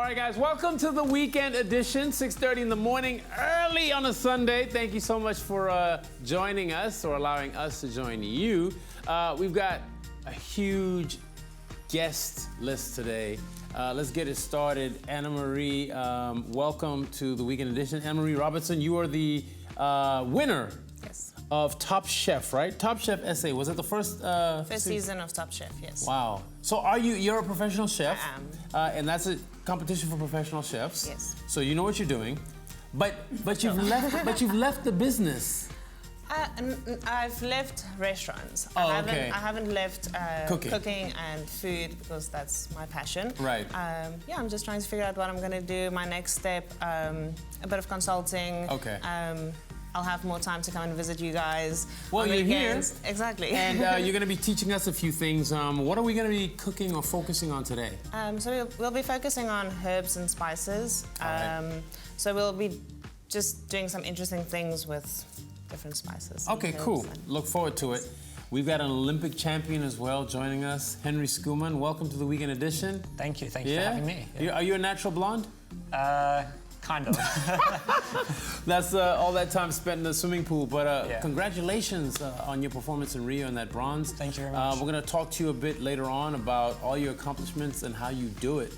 right, guys, welcome to the weekend edition, 6:30 in the morning, early on a Sunday. Thank you so much for joining us or allowing us to join you. We've got a huge guest list today. Let's get it started. Annemarie, welcome to the weekend edition. Annemarie Robertson, you are the winner. Yes. Of Top Chef, right? Top Chef SA. Was it the first season of Top Chef, yes. Wow. So you're a professional chef? I am. And that's a competition for professional chefs? Yes. So you know what you're doing. But you've left the business. I've left restaurants. Okay. I haven't left cooking and food because that's my passion. Right. Yeah, I'm just trying to figure out what I'm going to do. My next step, a bit of consulting. Okay. I'll have more time to come and visit you guys. Well, you're here. Exactly. And you're going to be teaching us a few things. What are we going to be cooking or focusing on today? So we'll be focusing on herbs and spices. Right. So we'll be just doing some interesting things with different spices. Okay, cool. Look forward to it. We've got an Olympic champion as well joining us, Henri Schoeman. Welcome to the weekend edition. Thank you for having me. Yeah. Are you a natural blonde? Kind of. That's all that time spent in the swimming pool, but congratulations on your performance in Rio and that bronze. Thank you very much. We're going to talk to you a bit later on about all your accomplishments and how you do it.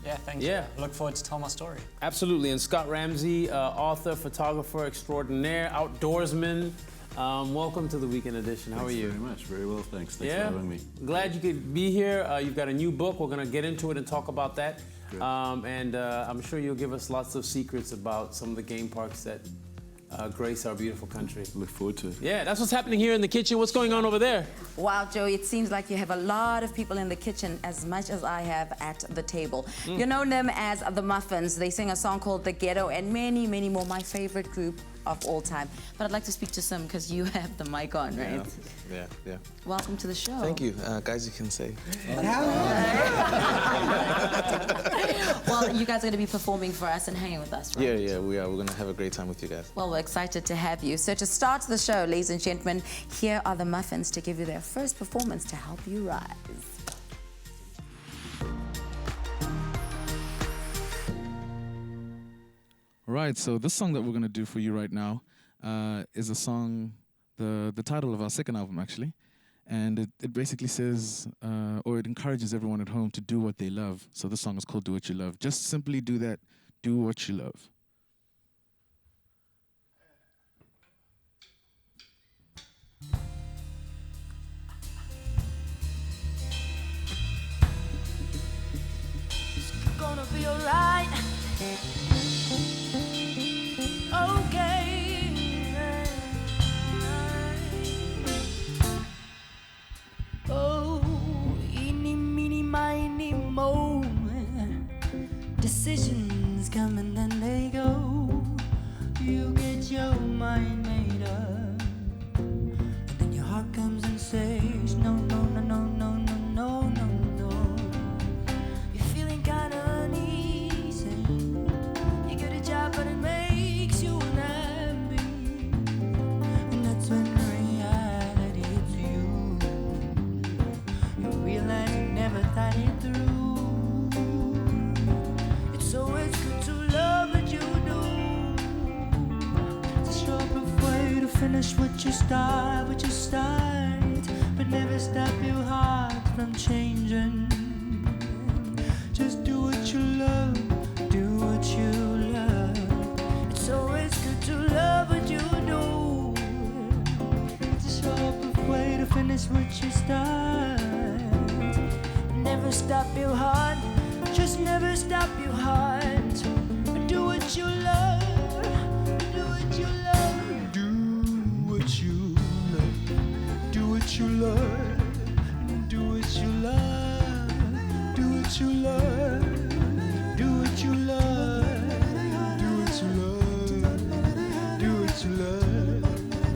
Yeah, thank you. I look forward to tell my story. Absolutely. And Scott Ramsay, author, photographer extraordinaire, outdoorsman. Welcome to the weekend edition. How are you? Thanks very much. Very well, thanks. Thanks for having me. Glad you could be here. You've got a new book. We're going to get into it and talk about that. And I'm sure you'll give us lots of secrets about some of the game parks that grace our beautiful country. Look forward to it. Yeah, that's what's happening here in the kitchen. What's going on over there? Wow, Joe, it seems like you have a lot of people in the kitchen, as much as I have at the table. You know them as the Muffinz. They sing a song called The Ghetto and many, many more. My favorite group of all time. But I'd like to speak to Sim because you have the mic on, right? Yeah. Welcome to the show. Thank you. Guys, you can say. Well, you guys are going to be performing for us and hanging with us, right? Yeah, we are. We're going to have a great time with you guys. Well, we're excited to have you. So to start the show, ladies and gentlemen, here are the Muffinz to give you their first performance to help you rise. Right, so this song that we're going to do for you right now is a song, the title of our second album, actually. And it basically says, or it encourages everyone at home to do what they love. So this song is called Do What You Love. Just simply do that. Do what you love. It's gonna be alright. Okay. Oh, eeny, meeny, miny, mo. Decisions come and then they go. You get your mind made up, and then your heart comes and says no, no, no, no, no, no, no, no, no. You're feeling kinda uneasy. You get a job but it makes you unhappy, and that's when reality hits you. You realize you never thought it through. It's always good to love what you do. It's a sharp way to finish what you start, but never stop your heart from changing. Just do what you love, do what you love. It's always good to love what you do. It's a sharp way to finish what you start. Never stop your heart, just never stop your heart. Do what you love, do what you love. Do what you love, do what you love. Do what you love, do what you love. Do what you love, do what you love. Do what you love,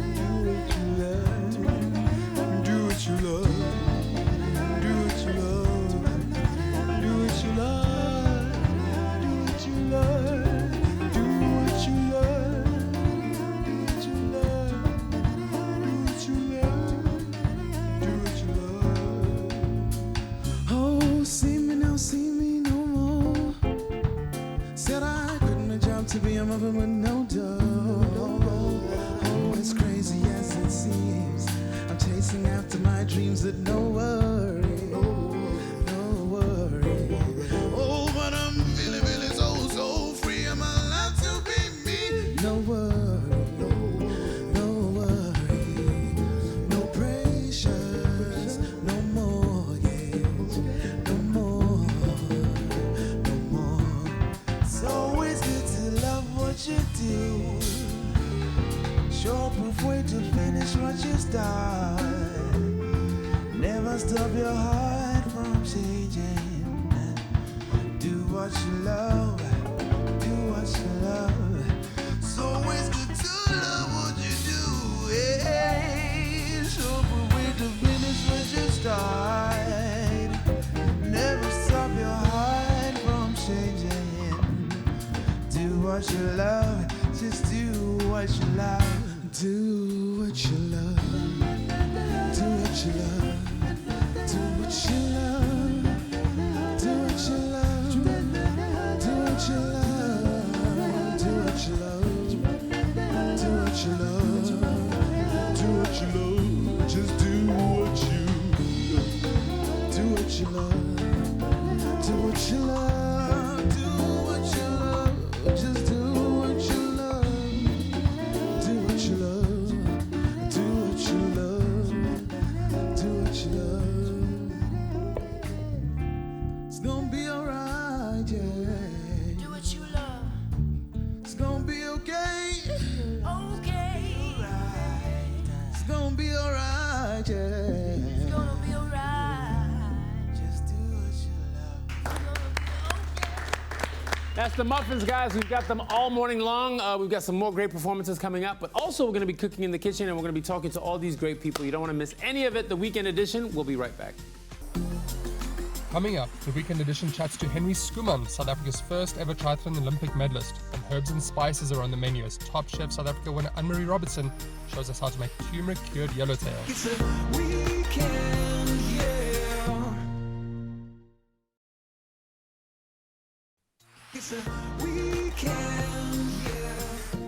do what you love. Do what you love, do what you love. Do what you love, do loving with no dough. Oh, as crazy as it seems, I'm chasing after my dreams with no worry, no worry. Oh, but I'm feeling, feeling so, so free. I'm allowed to be me. No worry, no worry, no pressures, no mortgage, no more, no more. It's always good to love what you do. Sure proof way to finish what you start. Never stop your heart from changing. Do what you love, do what you love. It's always good to love what you do. Hey, sure proof way to finish what you start. Never stop your heart from changing. Do what you love, just do what you love. Do what you love. Do what you love. Do what you love. Do what you love. Do what you love. Do what you love. Do what you love. Do what you love. Just do what you love. Do what you love. Do what you love. Do what you love. Just do what you love. Do what you love. Do what you love. Do what you love. It's gonna be alright, yeah. Do what you love. It's gonna be okay. Okay. It's gonna be alright, yeah. It's gonna be alright. Just do what you love. That's the Muffinz, guys. We've got them all morning long. We've got some more great performances coming up, but also we're going to be cooking in the kitchen and we're going to be talking to all these great people. You don't want to miss any of it. The weekend edition. We'll be right back. Coming up, the weekend edition chats to Henri Schoeman, South Africa's first ever triathlon Olympic medalist, and herbs and spices are on the menu as top chef South Africa winner Annemarie Robertson shows us how to make turmeric-cured yellowtail. It's a weekend, yeah. It's a weekend, yeah.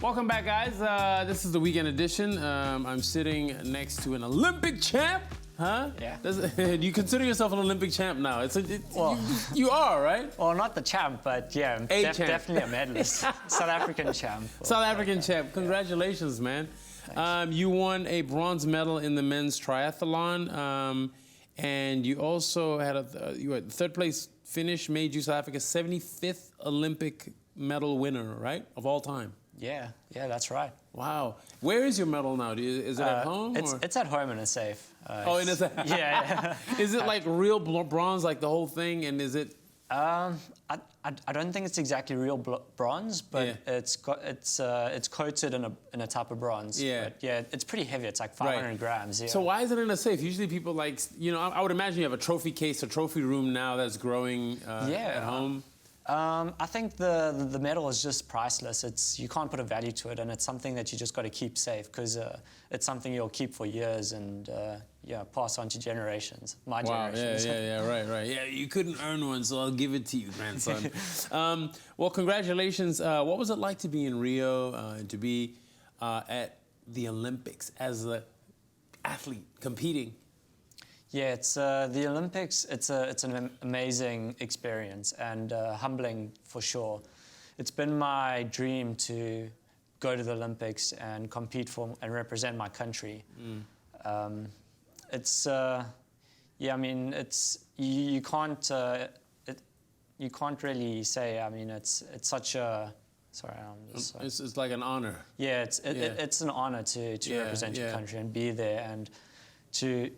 Welcome back, guys. This is the weekend edition. I'm sitting next to an Olympic champ. Huh? Yeah. Do you consider yourself an Olympic champ now? You are, right? Well, not the champ, but yeah, champ. definitely a medalist. South African champ. South African champ. Congratulations, man. You won a bronze medal in the men's triathlon, and you also had you had third place finish, made you South Africa's 75th Olympic medal winner, right, of all time. Yeah, that's right. Wow. Where is your medal now? Is it at home? It's at home in a safe. In a safe? Yeah. Is it like real bronze, like the whole thing? And is it? I don't think it's exactly real bronze, but Yeah. it's coated in a type of bronze. Yeah. But yeah, it's pretty heavy. It's like 500 grams. Yeah. So why is it in a safe? Usually people I would imagine you have a trophy case, a trophy room now that's growing at home. I think the medal is just priceless. You can't put a value to it, and it's something that you just got to keep safe because it's something you'll keep for years and pass on to generations. My generations. Yeah, right. Yeah, you couldn't earn one, so I'll give it to you, grandson. Well, congratulations. What was it like to be in Rio and to be at the Olympics as an athlete competing? Yeah, it's the Olympics. It's an amazing experience and humbling for sure. It's been my dream to go to the Olympics and compete for and represent my country. You can't really say. I mean, it's such a. Sorry, It's like an honor. Yeah, it's an honor to represent your country and be there and to.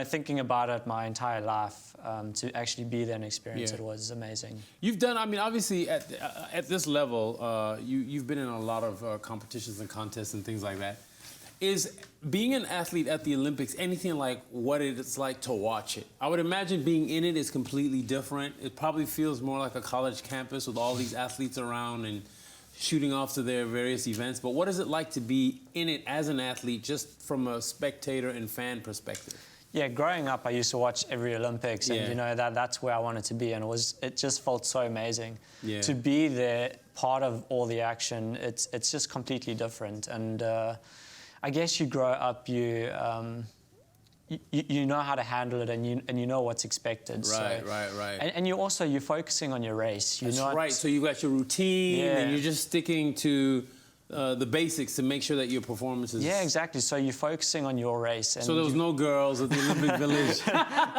Thinking about it my entire life, to actually be there and experience it was amazing. You've done, obviously at this level, you've been in a lot of competitions and contests and things like that. Is being an athlete at the Olympics anything like what it's like to watch it? I would imagine being in it is completely different. It probably feels more like a college campus with all these athletes around and shooting off to their various events. But what is it like to be in it as an athlete, just from a spectator and fan perspective? Yeah, growing up, I used to watch every Olympics, and Yeah. you know that's where I wanted to be, and it just felt so amazing Yeah. to be there, part of all the action. It's just completely different, and I guess you grow up, you know how to handle it, and you know what's expected. Right, right. And you're focusing on your race. You're That's not, right. So you got your routine, Yeah. and you're just sticking to the basics to make sure that your performance is... Yeah, exactly. So you're focusing on your race. And So there was no girls at the Olympic Village.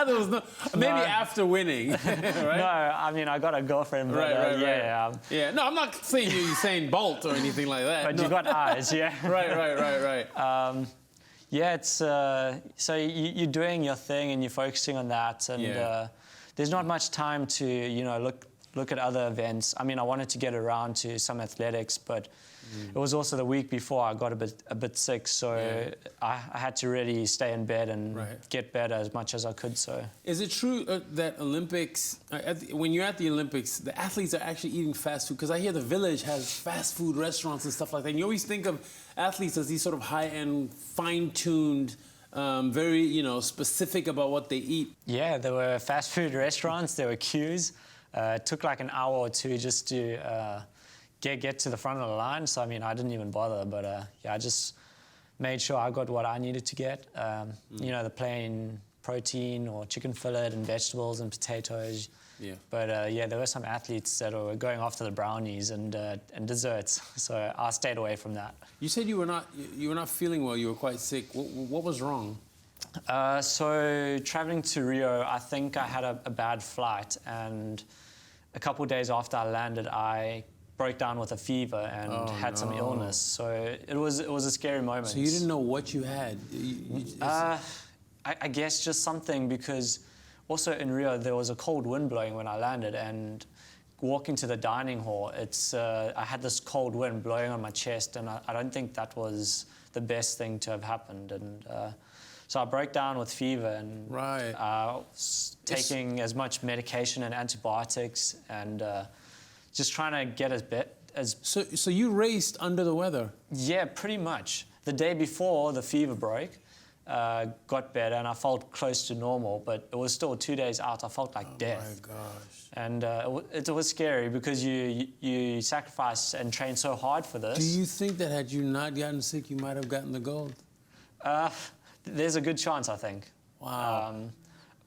There was no... Maybe after winning, right? No, I mean, I got a girlfriend, but Right. yeah. Yeah, no, I'm not saying you're Usain Bolt or anything like that. But No. you got eyes, yeah. Right. Yeah, it's so you're doing your thing and you're focusing on that, and Yeah. there's not much time to look at other events. I mean, I wanted to get around to some athletics, but it was also the week before I got a bit sick, so I had to really stay in bed and get better as much as I could. So Is it true that Olympics, when you're at the Olympics, the athletes are actually eating fast food? Because I hear the Village has fast food restaurants and stuff like that. And you always think of athletes as these sort of high-end, fine-tuned, very, specific about what they eat. yeah, there were fast food restaurants, there were queues. It took like an hour or two just to get to the front of the line. So I mean, I didn't even bother, but I just made sure I got what I needed to get. The plain protein or chicken fillet and vegetables and potatoes. Yeah. But there were some athletes that were going after the brownies and desserts. So I stayed away from that. You said you were not feeling well. You were quite sick. What was wrong? So traveling to Rio, I think I had a bad flight, and a couple of days after I landed, I broke down with a fever and had some illness. So it was a scary moment. So you didn't know what you had? I guess just something, because also in Rio there was a cold wind blowing when I landed, and walking to the dining hall, I had this cold wind blowing on my chest, and I don't think that was the best thing to have happened. And so I broke down with fever, and taking as much medication and antibiotics, and just trying to get as So you raced under the weather? Yeah, pretty much. The day before the fever broke, got better, and I felt close to normal, but it was still 2 days out. I felt like death. Oh my gosh. And it was scary, because you sacrifice and train so hard for this. Do you think that had you not gotten sick, you might have gotten the gold? There's a good chance, I think. Wow.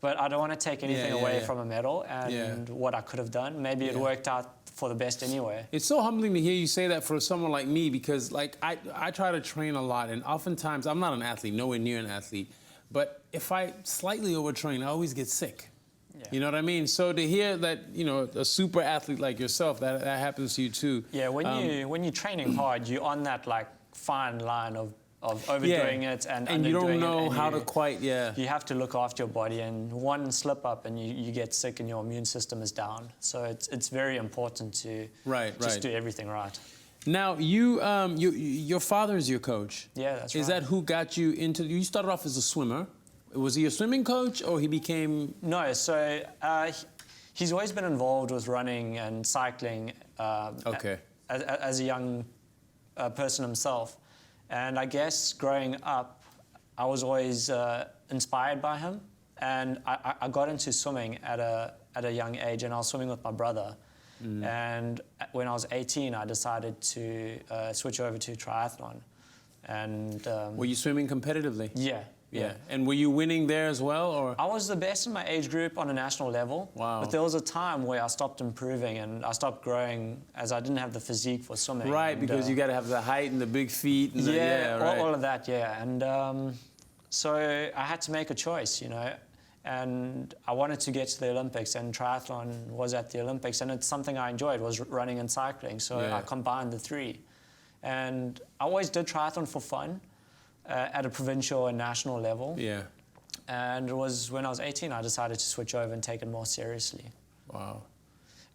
But I don't want to take anything away from a medal and what I could have done. Maybe it worked out for the best anyway. It's so humbling to hear you say that for someone like me, because like I try to train a lot, and oftentimes I'm not an athlete, nowhere near an athlete, but if I slightly overtrain, I always get sick. Yeah. You know what I mean? So to hear that, a super athlete like yourself, that happens to you too. Yeah, when you're training hard, you're on that like fine line of overdoing it and underdoing it. You don't know how to quite, You have to look after your body, and one slip up and you get sick and your immune system is down. So it's very important to just do everything right. Now, your father is your coach. Yeah, that's right. Is that who got you into... You started off as a swimmer. Was he a swimming coach, or he became... No, so he's always been involved with running and cycling as a young person himself. And I guess growing up, I was always inspired by him. And I got into swimming at a young age, and I was swimming with my brother. And when I was 18, I decided to switch over to triathlon. And were you swimming competitively? Yeah. And were you winning there as well, or? I was the best in my age group on a national level. Wow. But there was a time where I stopped improving and I stopped growing, as I didn't have the physique for swimming. Right, and, because you got to have the height and the big feet. And all of that, And so I had to make a choice, And I wanted to get to the Olympics, and triathlon was at the Olympics, and it's something I enjoyed, was running and cycling. So I combined the three. And I always did triathlon for fun. At a provincial and national level. Yeah. And it was when I was 18 I decided to switch over and take it more seriously. Wow.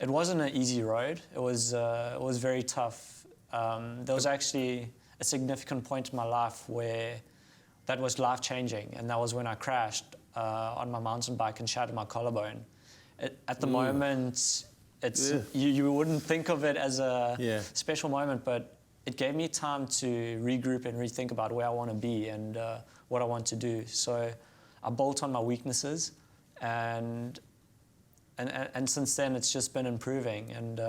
It wasn't an easy road. It was very tough. There was actually a significant point in my life where that was life-changing, and that was when I crashed on my mountain bike and shattered my collarbone. At the moment, you wouldn't think of it as a special moment, but it gave me time to regroup and rethink about where I want to be and what I want to do. So I bolt on my weaknesses, and since then it's just been improving, and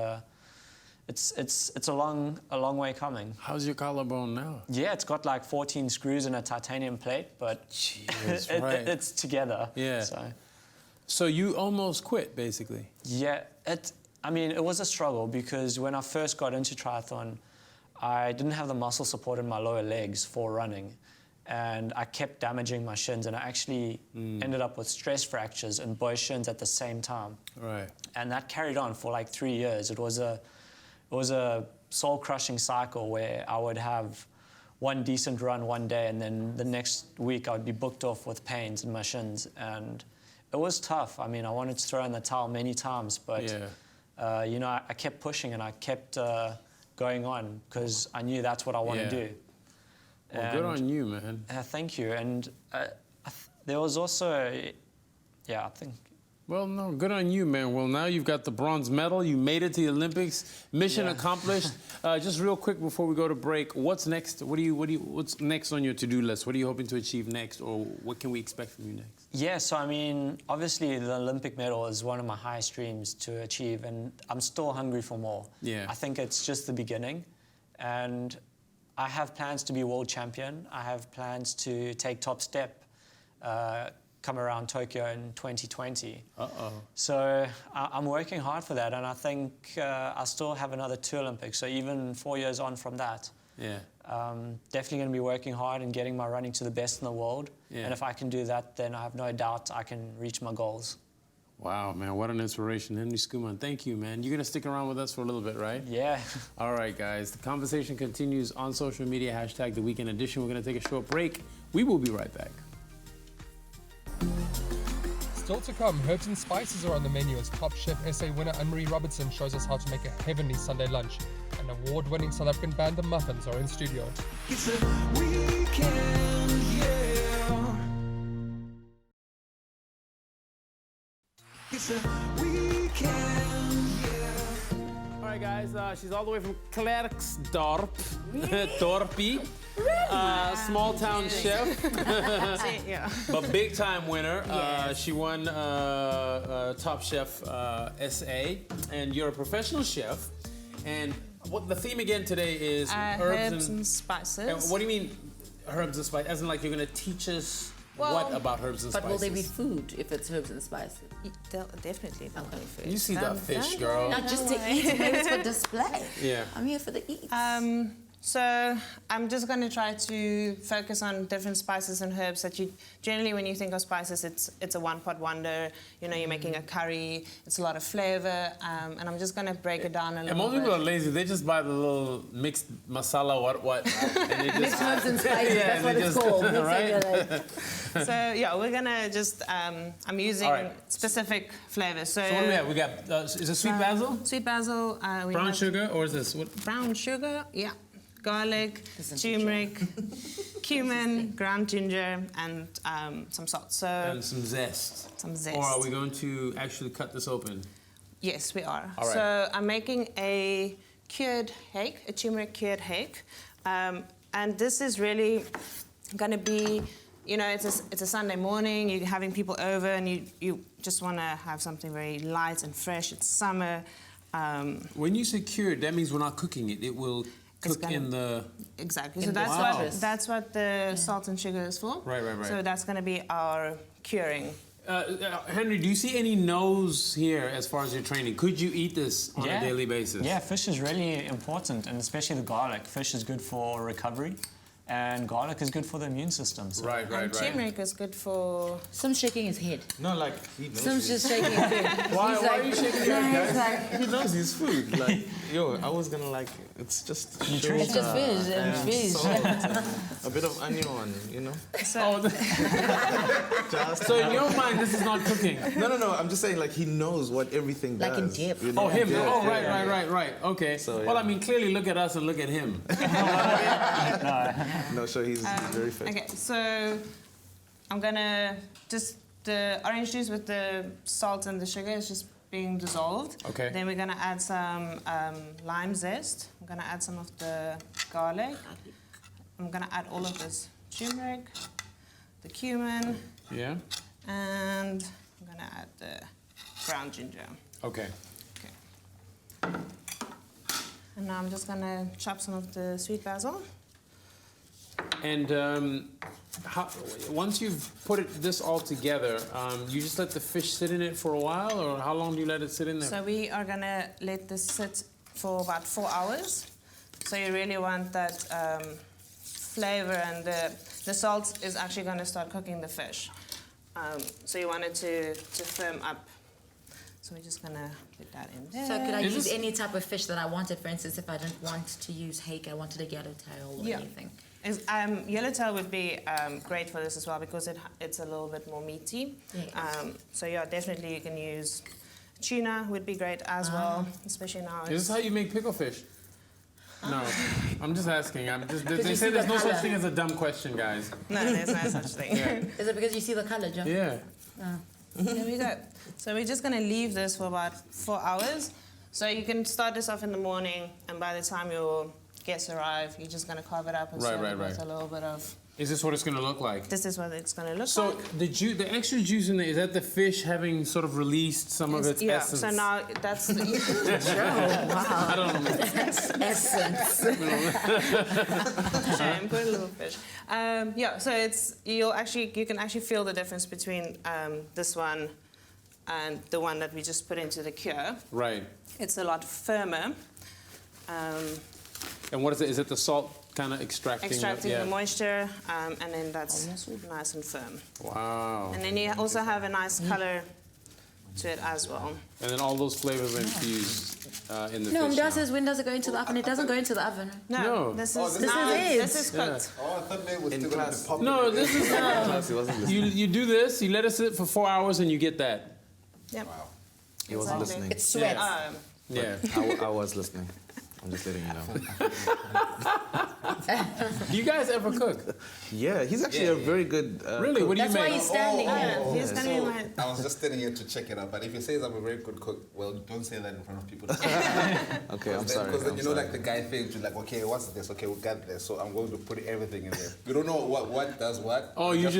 it's a long way coming. How's your collarbone now? Yeah, it's got like 14 screws and a titanium plate, but it's together. Yeah. So you almost quit, basically. Yeah, I mean, it was a struggle because when I first got into triathlon, I didn't have the muscle support in my lower legs for running, and I kept damaging my shins, and I actually ended up with stress fractures in both shins at the same time. Right. And that carried on for like 3 years. It was a soul-crushing cycle where I would have one decent run one day, and then the next week I would be booked off with pains in my shins, and it was tough. I mean, I wanted to throw in the towel many times, but you know, I kept pushing and I kept going on because I knew that's what I want to do. Well, good on you, man. Thank you. And there was also, I think. Well, no, good on you, man. Well, now you've got the bronze medal. You made it to the Olympics. Mission accomplished. Just real quick before we go to break, what's next? What's next on your to-do list? What are you hoping to achieve next, or what can we expect from you next? Yeah, so I mean, obviously the Olympic medal is one of my highest dreams to achieve, and I'm still hungry for more. Yeah. I think it's just the beginning, and I have plans to be world champion. I have plans to take top step come around Tokyo in 2020. So I'm working hard for that, and I think I still have another 2 Olympics, so even 4 years on from that. Definitely going to be working hard and getting my running to the best in the world. And if I can do that, then I have no doubt I can reach my goals. Wow, man, what an inspiration. Henri Schoeman, thank you, man. You're going to stick around with us for a little bit, right? Yeah. All right, guys. The conversation continues on social media, # The Weekend Edition. We're going to take a short break. We will be right back. Still to come, herbs and spices are on the menu as top chef SA winner Annemarie Robertson shows us how to make a heavenly Sunday lunch. And award-winning South African band the Muffinz are in studio. It's a weekend, yeah. It's a weekend, yeah. All right, guys. She's all the way from Klerksdorp, Dorpie. Small town chef, but big time winner. She won Top Chef SA, and you're a professional chef. And what the theme again today is herbs and spices. And what do you mean herbs and spices? As in, like, you're going to teach us what about herbs and spices? But will they be food if it's herbs and spices? Definitely they'll be food. You see that fish, girl. Not just to eat, maybe it's for display. Yeah. I'm here for the eats. So I'm just going to try to focus on different spices and herbs that you generally, when you think of spices, it's a one-pot wonder. You know, you're making a curry. It's a lot of flavor, and I'm just going to break it down a little bit. And most people are lazy. They just buy the little mixed masala, what, and they just mixed herbs and spices. That's what it's called. Right? So yeah, we're gonna just I'm using specific flavors. So what do we have? We got is it sweet basil? Sweet basil. We brown have sugar, or is this what? Brown sugar. Yeah. Garlic, turmeric, cumin, ground ginger, and some salt. So and some zest. Some zest. Or are we going to actually cut this open? Yes, we are. All right. So I'm making a cured hake, a turmeric cured hake, and this is really going to be, you know, it's a Sunday morning. You're having people over, and you just want to have something very light and fresh. It's summer. When you say cured, that means we're not cooking it. It will cook in the... Exactly. So that's what the salt and sugar is for. Right. So that's going to be our curing. Henri, do you see any no's here as far as your training? Could you eat this on a daily basis? Yeah, fish is really important, and especially the garlic. Fish is good for recovery, and garlic is good for the immune system. So. Right. And turmeric is good for... Some shaking his head. No, like, he knows. Some's just shaking his head. Why are you shaking your head, guys? He knows his food. Like, yo, I was gonna like, it's just nutrition. It's just fish and fish. Salt, a bit of onion, you know? So in your mind, this is not cooking? No, I'm just saying, like, he knows what everything does. Like in dip. You know? Oh, him. Right. Okay. So, well, I mean, clearly look at us and look at him. No, so he's very fit. Okay, so I'm gonna just, the orange juice with the salt and the sugar is just being dissolved. Okay. Then we're gonna add some lime zest. I'm gonna add some of the garlic. I'm gonna add all of this turmeric, the cumin, Yeah. And I'm gonna add the ground ginger. Okay. Okay. And now I'm just gonna chop some of the sweet basil. And once you've put this all together, you just let the fish sit in it for a while, or how long do you let it sit in there? So we are gonna let this sit for about 4 hours. So you really want that flavor, and the salt is actually gonna start cooking the fish. So you want it to firm up. So we're just gonna put that in there. So could I use any type of fish that I wanted? For instance, if I didn't want to use hake, I wanted a yellowtail or anything. Yellowtail would be great for this as well because it's a little bit more meaty. Yes. So yeah, definitely you can use tuna would be great as well, especially now. Is this how you make pickle fish? No, I'm just asking. They you say see there's the no such colour. thing as a dumb question, guys. No, there's no such thing. Yeah. Is it because you see the color, John? Yeah. There we go. So we're just gonna leave this for about 4 hours. So you can start this off in the morning, and by the time your guests arrive, you're just gonna carve it up and serve it with a little bit of. Is this what it's going to look like? This is what it's gonna look So like. the extra juice in there, is that the fish having sort of released some of its essence? So now that's the. I don't know. Essence. Shame, put a little fish. Yeah, so you can actually feel the difference between this one and the one that we just put into the cure. Right. It's a lot firmer. And what is it? Is it the salt kind of extracting The moisture, and then that's nice and firm. Wow. And then you also have a nice color to it as well. And then all those flavors are infused in the No, fish. Dad says when does it go into the oven? It doesn't go into the oven. No. This this is cooked. Oh, I thought maybe it was still going to be popping. No, this is Class, he wasn't listening. you do this, you let it sit for 4 hours, and you get that. Yep. He wasn't listening. It's sweat. Yeah. I was listening. I'm just letting you know. Do you guys ever cook? Yeah, he's actually a very good. Really? What do you That's why make? he's standing here. He's gonna be my. I was just standing here to check it out, but if he says I'm a very good cook, well, don't say that in front of people. Okay, I'm sorry. Because then I'm you know, sorry. like the guy thinks, you're like, okay, what's this? Okay, we got this, so I'm going to put everything in there. You don't know what does what. Oh, you're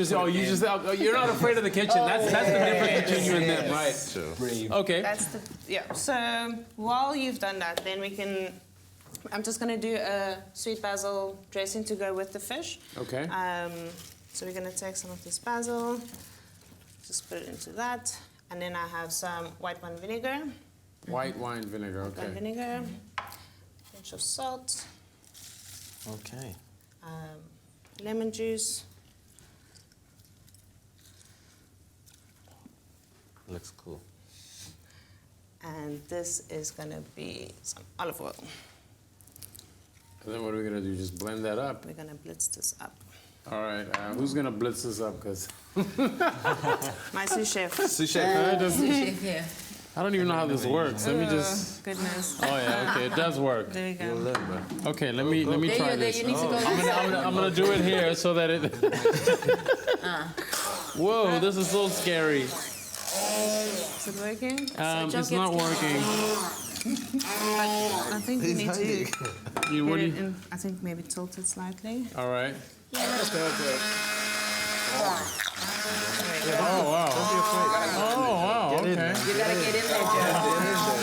not afraid of the kitchen. That's the difference between you and them, right? Sure. Brave. Okay. That's the So while you've done that, then we can. I'm just gonna do a sweet basil dressing to go with the fish. Okay. So we're gonna take some of this basil, just put it into that, and then I have some white wine vinegar. White wine vinegar. Wine Okay. vinegar, pinch of salt, Okay. lemon juice. Looks cool. And this is gonna be some olive oil. And then what are we gonna do? Just blend that up. We're gonna blitz this up. All right. Who's gonna blitz this up? Cause My sous chef. Sushi. Yeah. I don't even know how this works. Let me just. Goodness. Oh yeah. Okay. It does work. There we go. You'll learn, bro. Okay. Let me There try you this. need to go. I'm gonna do it here so that it. Whoa! This is so scary. Is it working? It's not working. I think we need to You, get what do it you? in. I think maybe tilt it slightly. All right. There we go. Oh wow. Oh wow. Okay. You gotta get in there, Joe.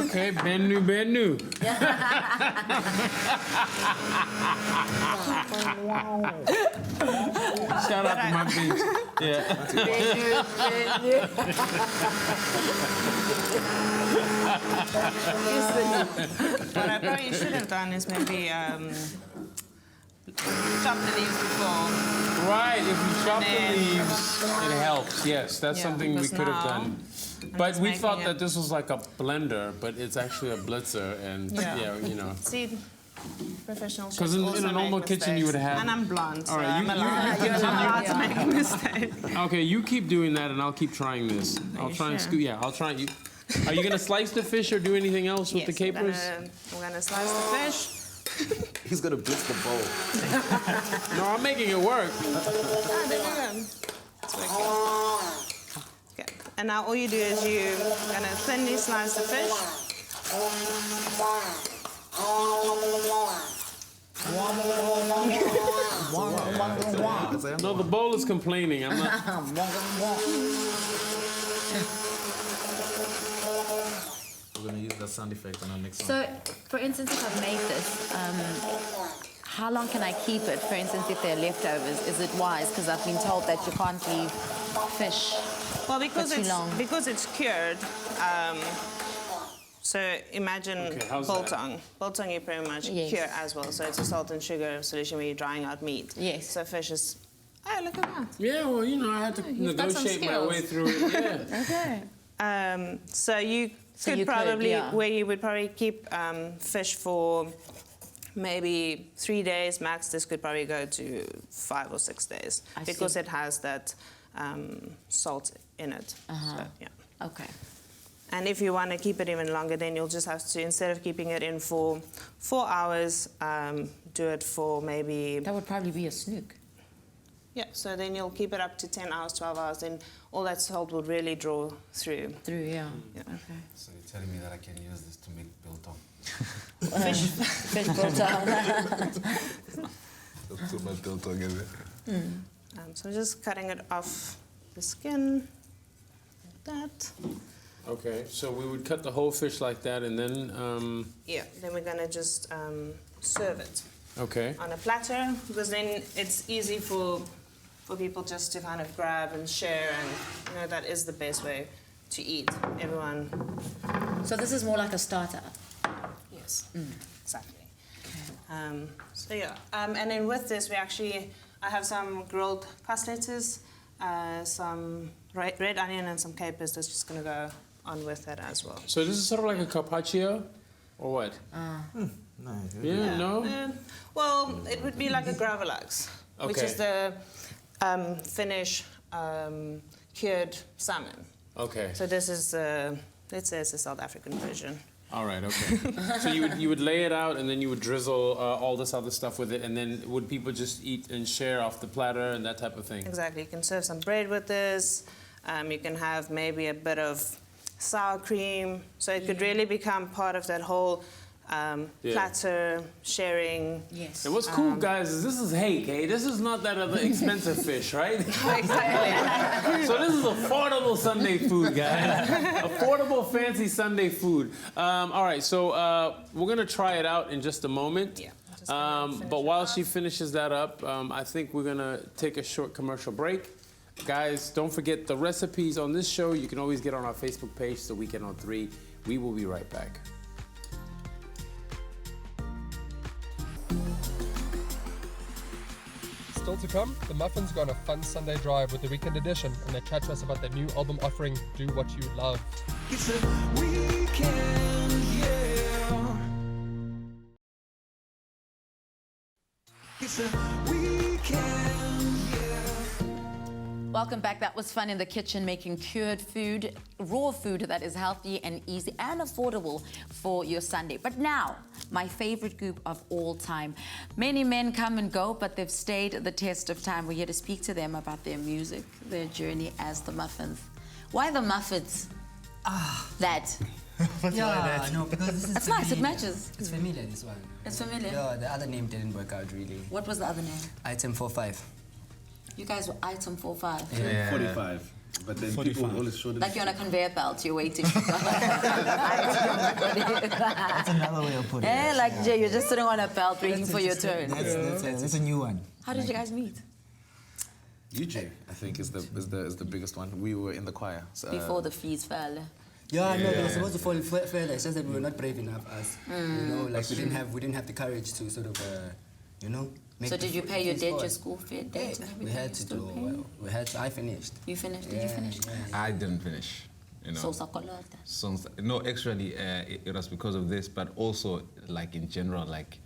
Okay. Bennu. Shout out to my beach. Yeah. What I probably should have done is maybe chop the leaves before. Right. If you chop the then- leaves, it helps. Yes, that's Yeah, something we because could have now done. I'm But just we making thought it- that this was like a blender, but it's actually a blitzer, and Yeah. you know. See, professional chefs 'Cause in also a normal make kitchen you would mistakes. have- And I'm blonde, All right, so I'm allowed to make a mistake. Okay, you keep doing that, and I'll keep trying this. I'll you try and sure? scoop. Yeah, I'll try. Are you gonna slice the fish or do anything else with the Yes, capers? I'm gonna slice the fish. He's gonna blitz the bowl. No, I'm making it work. There we go. It's working. Okay. And now all you do is you're gonna thinly slice the fish. No, the bowl is complaining. I'm not. We're gonna use that sound effect on our next song. So, for instance, if I've made this, how long can I keep it? For instance, if they're leftovers, is it wise? Because I've been told that you can't leave fish Well, because for too long. it's cured. So imagine Okay, how's that? biltong. Biltong you pretty much Yes. cure as well. So it's a salt and sugar solution where you're drying out meat. Yes. So fish is. Oh, look at that. Yeah, well, you know, I had to You've got some negotiate my way skills. through it. Yeah. Okay. So you So could you could, probably yeah. where you would probably keep fish for maybe 3 days max. This could probably go to 5 or 6 days I because see. it has that salt in it. Uh-huh. So, yeah. Okay. And if you want to keep it even longer, then you'll just have to, instead of keeping it in for 4 hours, do it for maybe... That would probably be a snook. Yeah, so then you'll keep it up to 10 hours, 12 hours, and all that salt will really draw through. Through, yeah. Yeah. Okay. So you're telling me that I can use this to make biltong? Fish biltong. Too much biltong in it. So just cutting it off the skin, like that. Okay, so we would cut the whole fish like that, and then. Yeah, then we're going to just serve it Okay. on a platter, because then it's easy for people just to kind of grab and share, and you know that is the best way to eat. Everyone. So this is more like a starter. Yes, exactly. So yeah, and then with this I have some grilled pastelettes, some red onion and some capers that's just going to go on with that as well. So this is sort of like a carpaccio, or what? Nice. Yeah, no? Well, it would be like a gravlax, which Okay. is the Finnish cured salmon. Okay. So this is, let's say it's a South African version. All right, okay. So you would lay it out, and then you would drizzle all this other stuff with it, and then would people just eat and share off the platter and that type of thing? Exactly. You can serve some bread with this. You can have maybe a bit of sour cream. So it could really become part of that whole platter sharing. Yes. And what's cool, guys, is this is hake, hey? This is not that other expensive fish, right? Exactly. So this is affordable Sunday food, guys. Affordable, fancy Sunday food. All right, so we're gonna try it out in just a moment. Yeah. But while she finishes that up, I think we're gonna take a short commercial break. Guys, don't forget the recipes on this show. You can always get on our Facebook page, The Weekend on 3. We will be right back. Still to come, the Muffinz go on a fun Sunday drive with the weekend edition, and they chat to us about their new album offering, Do What You Love. It's a weekend, yeah. It's a weekend, yeah. Welcome back. That was fun in the kitchen, making cured food, raw food that is healthy and easy and affordable for your Sunday. But now, my favorite group of all time. Many men come and go, but they've stayed the test of time. We're here to speak to them about their music, their journey as the Muffinz. Why the Muffinz? That. Yeah, no, because this is That's nice, it matches. It's familiar, this one. It's familiar? Yeah, the other name didn't work out, really. What was the other name? Item 45. You guys were item 45. Yeah. 45. But then people always show them. Like you're on a conveyor belt, you're waiting. That's another way of putting it. Eh, like Jay, you're just sitting on a belt waiting for your turn. That's a new one. How did you guys meet? UJ, I think, is the biggest one. We were in the choir. So, Before the fees fell. Yeah, no, they were supposed to fall further. It's just that we were not brave enough, us. You know, like we didn't have the courage to sort of, you know. So did you pay your debt, your school fee, debt? Yeah, we had to do. Well, we had to. I finished. You finished? Did you finish? I didn't finish. You know. Songs. No, actually, it was because of this, but also like in general, like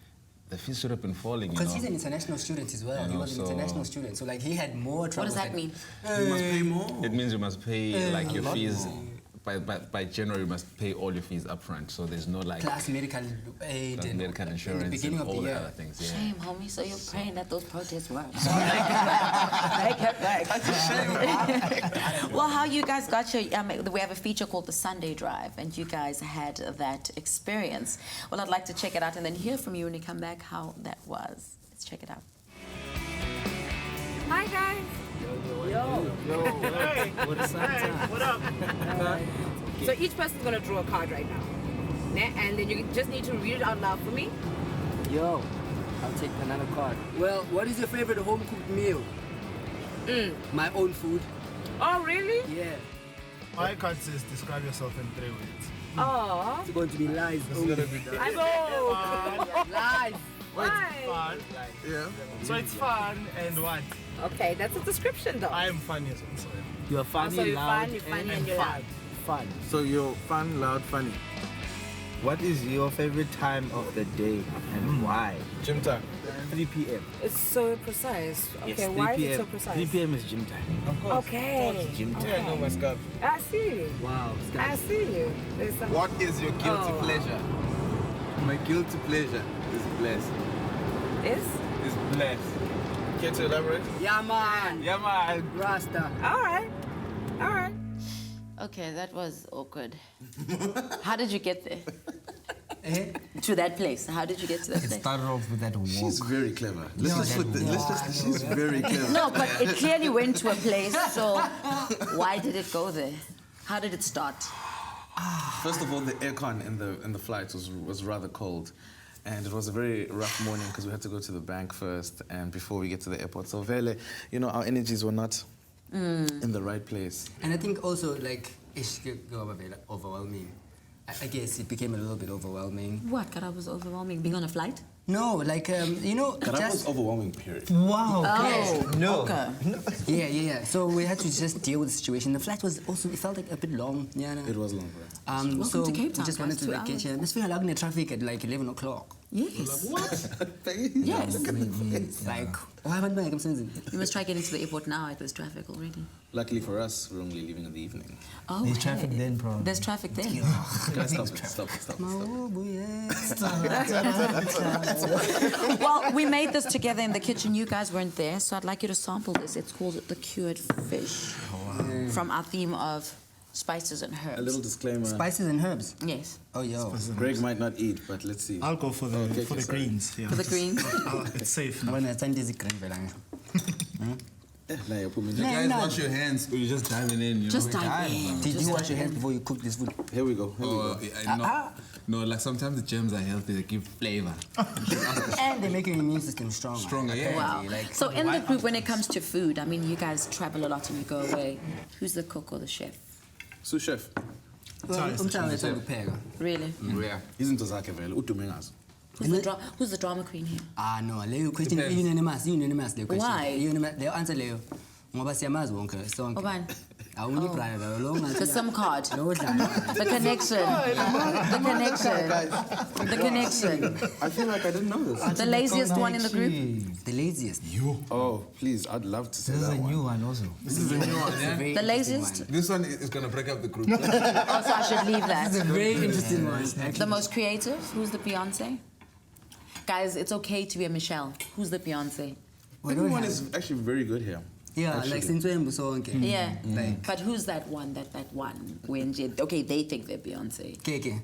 the fees should have been falling. Because he's an international student as well. You know, he was an international student, so like he had more trouble. What does that mean? You must pay more. It means you must pay like your fees. by January, you must pay all your fees up front. So there's no like... Plus medical aid and medical insurance in the beginning and of all the the year. other things. Yeah. Shame, homie. So you're praying that those protests work. Well, how you guys got your... we have a feature called the Sunday Drive, and you guys had that experience. Well, I'd like to check it out and then hear from you when you come back how that was. Let's check it out. Hi, guys. Yo. Hey. What is up? Hey, what up? So each person's gonna draw a card right now. And then you just need to read it out loud for me. Yo, I'll take another card. Well, what is your favorite home-cooked meal? My own food. Oh, really? Yeah. My card says describe yourself in 3 words. Oh. It's going to be lies. It's gonna be I know. Lies. Why? Fun. Yeah. So it's fun and what? Okay, that's a description though. I am funny as well. You're funny, So you're loud, fun, you're funny, and you're fun. loud. fun. So you're fun, loud, funny. What is your favorite time of the day and why? Gym time. 3 p.m. It's so precise. Okay, Yes, 3 why is p.m. it so precise? 3 p.m. is gym time. Of course. Okay. Gym time. I know my scalp. I see you. Wow. I see you. There's some... What is your guilty Oh. pleasure? My guilty pleasure is blessed. Is? Is blessed. Care to elaborate? Yeah, man. Yeah, man. Rasta. All right. All right. Okay, that was awkward. How did you get there? To that place. How did you get to that place? It started off with that walk. She's very clever. She's very clever. No, but it clearly went to a place, so why did it go there? How did it start? First of all, the aircon in the flight was rather cold. And it was a very rough morning because we had to go to the bank first and before we get to the airport. So Vele, you know, our energies were not in the right place. And I think also, like, it's overwhelming. I guess it became a little bit overwhelming. What? Karab was overwhelming? Being on a flight? No, like, you know, Karab was overwhelming, period. Wow. Oh, No. okay. Yeah. So we had to just deal with the situation. The flight was also, it felt like a bit long. Yeah. It was long, bro. Welcome so to Cape Town, we just wanted guys, to 2 like, get hours. here. Let's feel like in the traffic at like 11 o'clock. Yes. What? Yes. Like, why haven't I come since? You must try getting to the airport now. There's traffic already. Luckily for us, we're only leaving in the evening. Oh, There's hey. traffic then, probably. There's traffic then. Stop it. Well, we made this together in the kitchen. You guys weren't there, so I'd like you to sample this. It's called the cured fish from our theme of spices and herbs. A little disclaimer. Spices and herbs? Yes. Oh, yo. Greg might not eat, but let's see. I'll go for the greens. Yeah. For the greens? It's safe. When I send this green, You guys wash your hands or you're just diving in. You Just know? dive in. Did you wash your hands before you cook this food? Here we go. No, like sometimes the germs are healthy, they give flavor. And they make your immune system stronger. Stronger, yeah. Wow. Like, So in the group, when it comes to food, I mean, you guys travel a lot and you go away. Who's the cook or the chef? Sous chef. Really? Yeah. Isn't Zake Vele? Utumengas. Who's the drama queen here? No, Leo question unanimous the question. Why? Unanimous, Leo answer Leo. Ngoba siyamazi wonke sonke. Obani? Awunibraya lo The SIM card. Lo dlala. The connection. The connection. I feel like I didn't know this. The laziest one in the group? The laziest. Oh, please, I'd love to say This is that a one. new one also. This is a new one. Very The interesting laziest? one. This one is going to break up the group. Oh, so I should leave that. This is a very interesting one. The most creative? Who's the Beyonce? Guys, it's okay to be a Michelle. Who's the Beyonce? Everyone is actually very good here. Yeah, Actually. like since sonke. Yeah. Like But who's that one? That one when okay, they think they're Beyonce. Keke.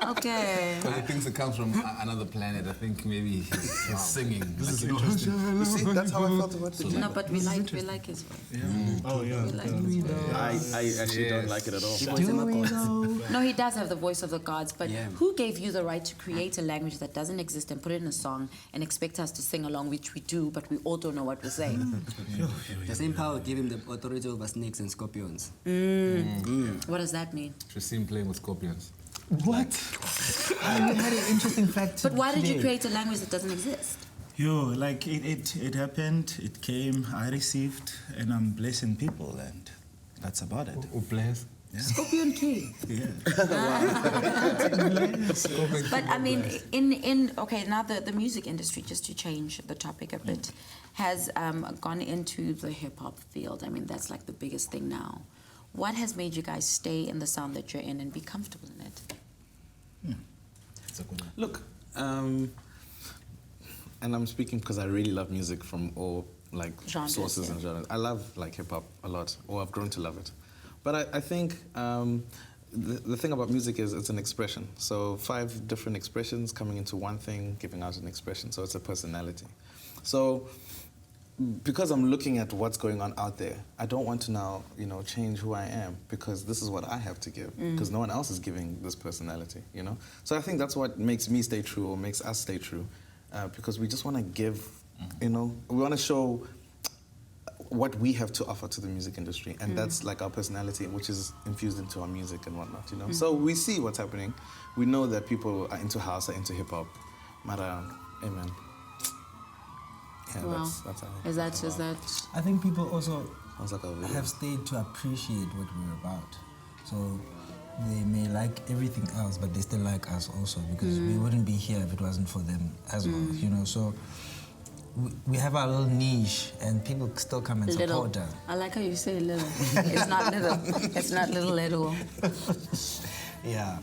Okay. Because he thinks it comes from another planet. I think maybe he's singing. This is interesting. You see, that's how I felt about the No, but we like his voice. Oh, yeah. We like his voice. I actually don't like it at all. No, he does have the voice of the gods, but Yeah. who gave you the right to create a language that doesn't exist and put it in a song and expect us to sing along, which we do, but we all don't know what we're saying? The same power gave him the authority over snakes and scorpions. What does that mean? She's seen playing with scorpions. What? I had an interesting fact. But why did you today. create a language that doesn't exist? Yo, like it happened, it came, I received, and I'm blessing people, and that's about it. Who plays? Yeah. Scorpion King. Yeah. But I mean, in okay, now the music industry, just to change the topic a bit, has gone into the hip hop field. I mean, that's like the biggest thing now. What has made you guys stay in the sound that you're in and be comfortable in it? That's a good one. Look, and I'm speaking because I really love music from all like Genres, sources and genres. I love like hip hop a lot, or I've grown to love it. But I think the thing about music is it's an expression. So 5 different expressions coming into one thing, giving out an expression. So it's a personality. So because I'm looking at what's going on out there, I don't want to now, you know, change who I am because this is what I have to give because no one else is giving this personality, you know? So I think that's what makes me stay true or makes us stay true because we just want to give, you know, we want to show what we have to offer to the music industry and that's like our personality which is infused into our music and whatnot, you know? So we see what's happening. We know that people are into house, are into hip-hop. Mara, amen. Yeah, Wow. that's how Is that? I think people also like have stayed to appreciate what we're about. So they may like everything else, but they still like us also because we wouldn't be here if it wasn't for them as well, you know. So we have our little niche, and people still come and support us. I like how you say little. It's not little. It's not little at all. Yeah.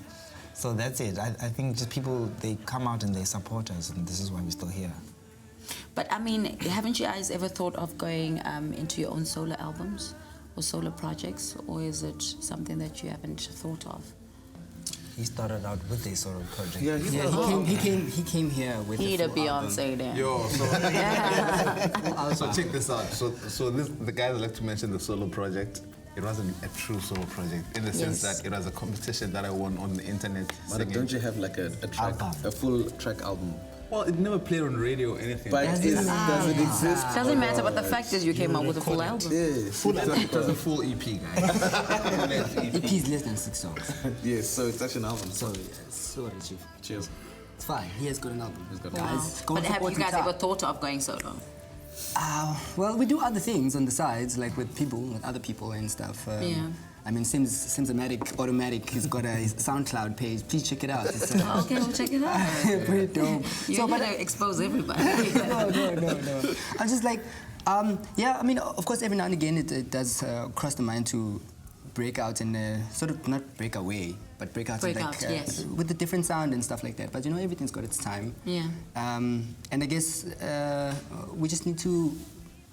So that's it. I think just people, they come out and they support us, and this is why we're still here. But I mean, haven't you guys ever thought of going into your own solo albums or solo projects, or is it something that you haven't thought of? He started out with a solo project. Yeah, he came here with He a the full album. Beyonce there. Yo, so check this out. So the guys like to mention the solo project. It wasn't a true solo project in the sense that it was a competition that I won on the internet. But don't you have like a track, a full track album? Well, it never played on radio or anything. But does it exist? Doesn't matter, but the fact is you came out with a full album. Full album. It was a full EP, guys. EP is less than 6 songs. Yes, so it's actually an album. So, sorry, Chief. Cheers. It's fine. He has got an album. He's got Wow. Guys, go But have support you guys Tita. ever thought of going solo? Well, we do other things on the sides, like with people, with other people and stuff. Yeah. I mean, Sims-O-Matic Automatic, he's got a SoundCloud page. Please check it out. It's, Okay, we'll check it out. pretty dope. You're gonna expose everybody. No. I'm just like, yeah, I mean, of course, every now and again it does cross the mind to break out and sort of not break away, but break out, Yes. with a different sound and stuff like that. But you know, everything's got its time. Yeah. And I guess we just need to,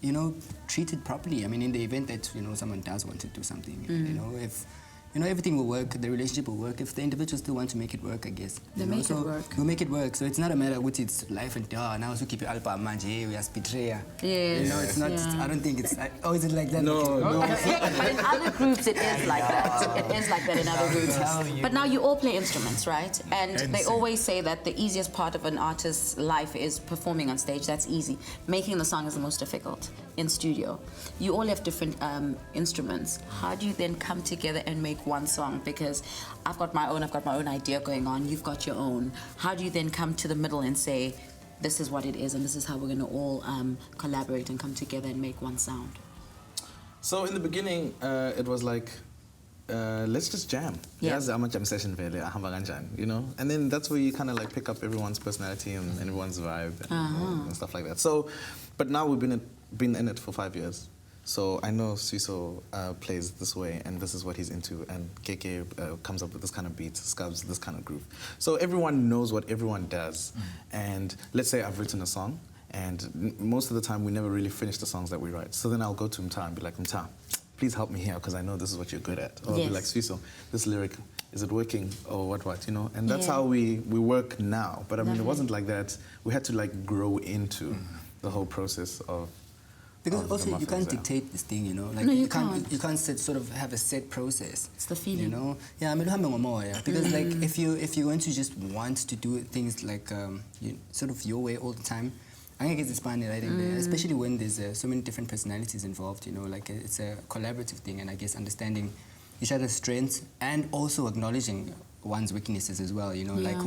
you know, treat it properly. I mean, in the event that, you know, someone does want to do something, you know, if, you know, everything will work, the relationship will work. If the individuals still want to make it work, I guess. They you know? make it work. We'll make it work. So it's not a matter of what it's life and death. Now, so keep your alpha manje, we are betrayal. Yes. You know, it's not, I don't think it's, oh, is it like that? No. But in other groups it is like that. It is like that in other groups. But now you all play instruments, right? And they always say that the easiest part of an artist's life is performing on stage. That's easy. Making the song is the most difficult in studio. You all have different instruments. How do you then come together and make one song? Because I've got my own idea going on. You've got your own. How do you then come to the middle and say, this is what it is and this is how we're going to all collaborate and come together and make one sound? So in the beginning, it was like, let's just jam. Yeah. I'm a jam session, you know? And then that's where you kind of like pick up everyone's personality and everyone's vibe and stuff like that. So, but now we've been in it for 5 years. So I know Suiso plays this way and this is what he's into, and KK comes up with this kind of beat, Scubs this kind of groove. So everyone knows what everyone does. And let's say I've written a song, and most of the time we never really finish the songs that we write. So then I'll go to Mta and be like, Mta, please help me here because I know this is what you're good at. Or I'll be like, Suiso, this lyric, is it working or what, you know? And that's how we work now. But I mean, it wasn't like that. We had to like grow into the whole process of. Because also you can't dictate this thing, you know. Like No, you can't sort of have a set process. It's the feeling. You know. Yeah, I mean, because like if you're going to just want to do things like sort of your way all the time, I think it's funny, right? Especially when there's so many different personalities involved, you know. Like it's a collaborative thing, and I guess understanding each other's strengths and also acknowledging one's weaknesses as well, you know, like like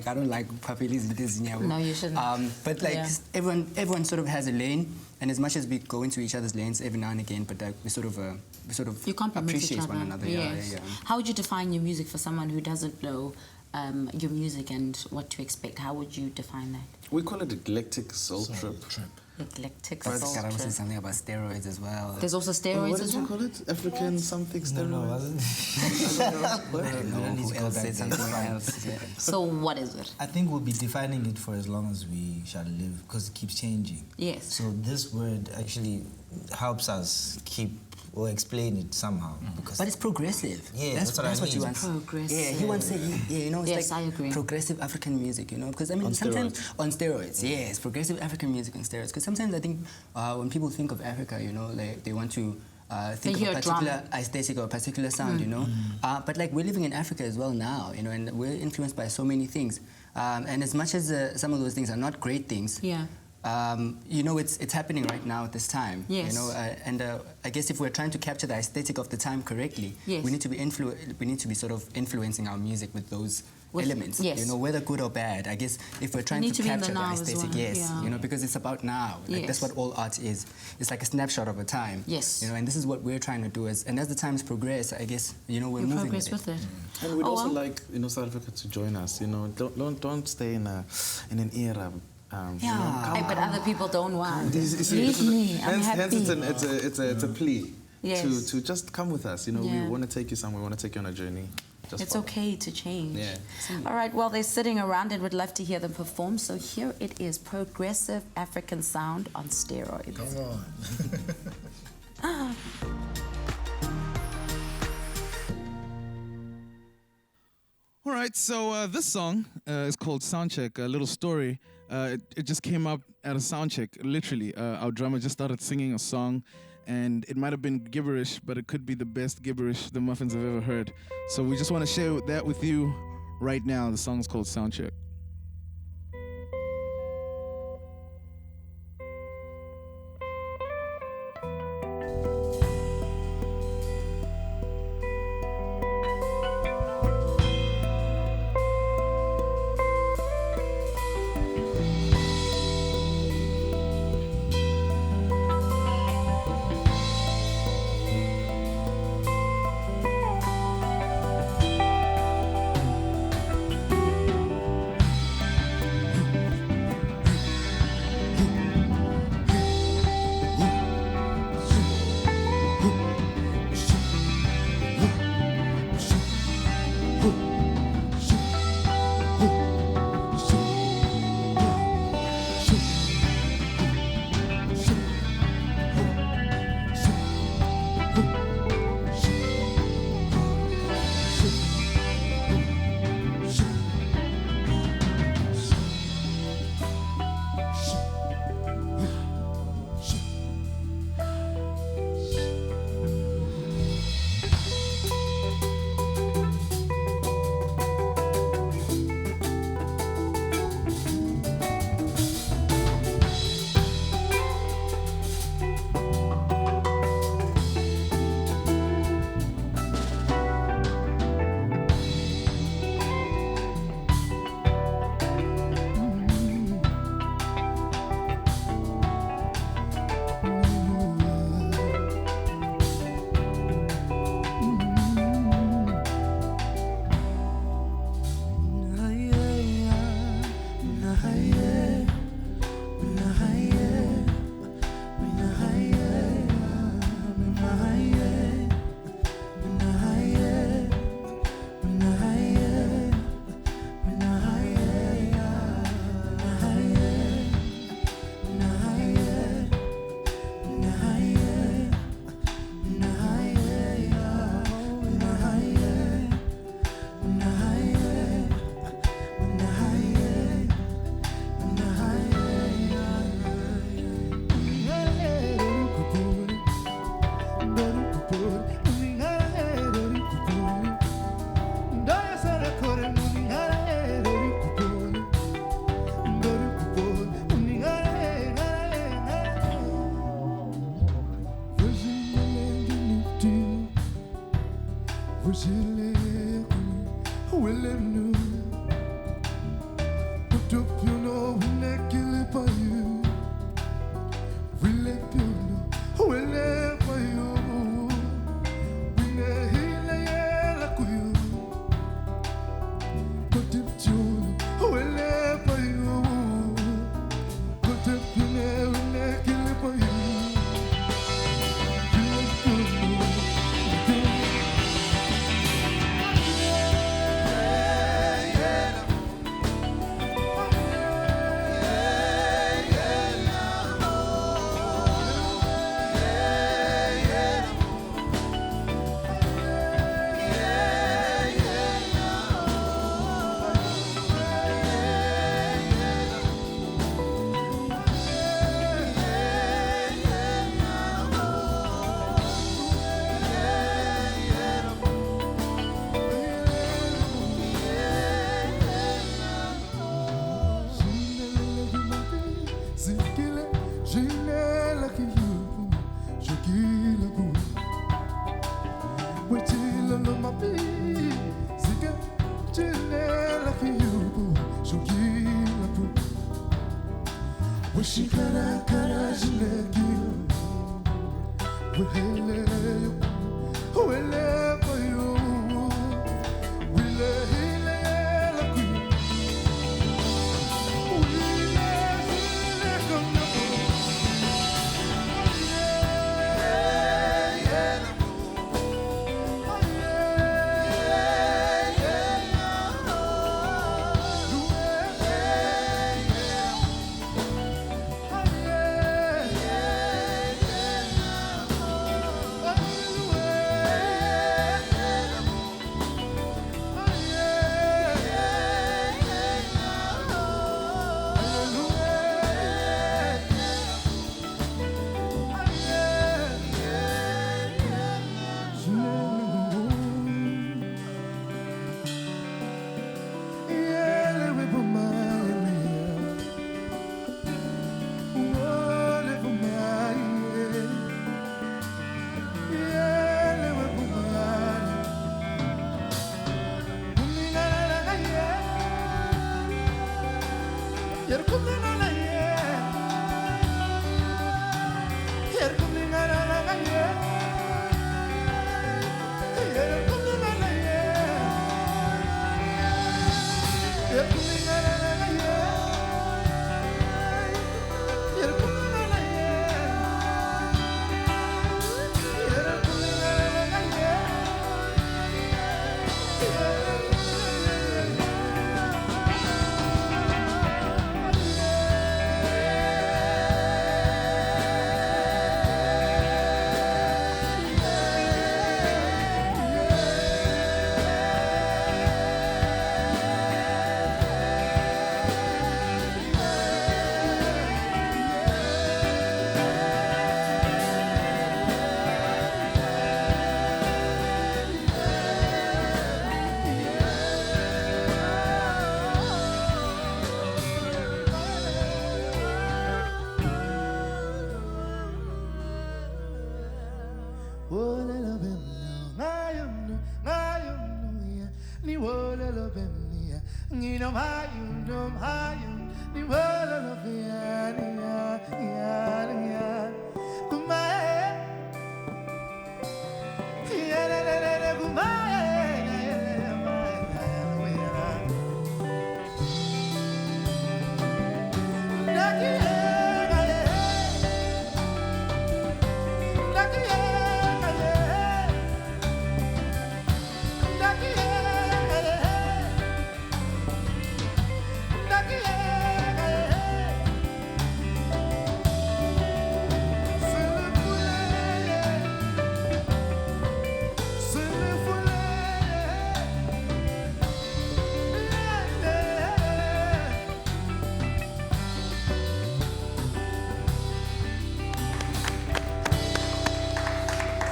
I don't like papelism. No, you shouldn't. But like everyone sort of has a lane, and as much as we go into each other's lanes every now and again, but we sort of you complement appreciate each other. one another. Yes. Yeah. How would you define your music for someone who doesn't know your music and what to expect? How would you define that? We call it Eclectic Soul Trip. Eclectic But Soul. Karabo said something about steroids as well. There's also steroids What as did you well? call it? African something steroid? I don't know who else said something else. Yeah. So what is it? I think we'll be defining it for as long as we shall live because it keeps changing. Yes. So this word actually helps us keep or explain it somehow. Because But it's progressive. Yeah, that's what I what you mean. want. Progressive. Yeah, he once said, you know, it's Yes, like I agree. progressive African music, you know, because I mean, On sometimes steroids. on steroids, yes, progressive African music on steroids. Because sometimes I think when people think of Africa, you know, like they want to think of hear a a drum. particular aesthetic or a particular sound, you know. But like we're living in Africa as well now, you know, and we're influenced by so many things. And as much as some of those things are not great things, Yeah. you know, it's happening right now at this time. Yes. You know, and I guess if we're trying to capture the aesthetic of the time correctly, Yes. we need to be sort of influencing our music with those elements. yes. You know, whether good or bad. I guess if we're trying need to to be in the capture the now as aesthetic, well, yes. yeah. You know, because it's about now. Like that's Yes. what all art is. It's like a snapshot of a time. Yes. You know, and this is what we're trying to do. And as the times progress, I guess, you know, we're You moving progress with it. with it. And we'd Oh, also well. like, you know, South Africa to join us. You know, don't stay in an era. Yeah. Hey, but other people don't want. You see, Leave me. I'm hence happy. it's a plea Yes. to just come with us. You know, Yeah. we want to take you somewhere. We want to take you on a journey. Just It's follow. okay to change. Yeah. All right, well, they're sitting around and would love to hear them perform. So here it is, progressive African sound on steroids. Come on. All right, so this song is called Soundcheck, a little story. It just came up at a soundcheck, literally. Our drummer just started singing a song, and it might have been gibberish, but it could be the best gibberish the Muffinz have ever heard. So we just want to share that with you right now. The song is called Soundcheck.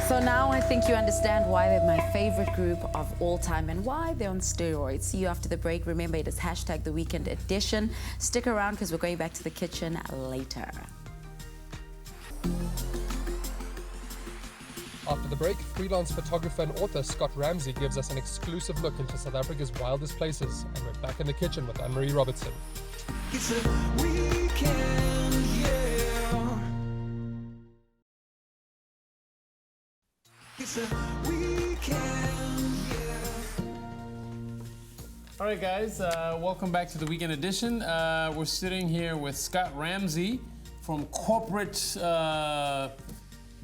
So now I think you understand why they're my favorite group of all time and why they're on steroids. See you after the break. Remember, it is hashtag the weekend edition. Stick around because we're going back to the kitchen later. After the break, freelance photographer and author Scott Ramsay gives us an exclusive look into South Africa's wildest places, and we're back in the kitchen with Annemarie Robertson. It's a weekend, yeah. It's a weekend, yeah. All right, guys, welcome back to the weekend edition. We're sitting here with Scott Ramsay, from corporate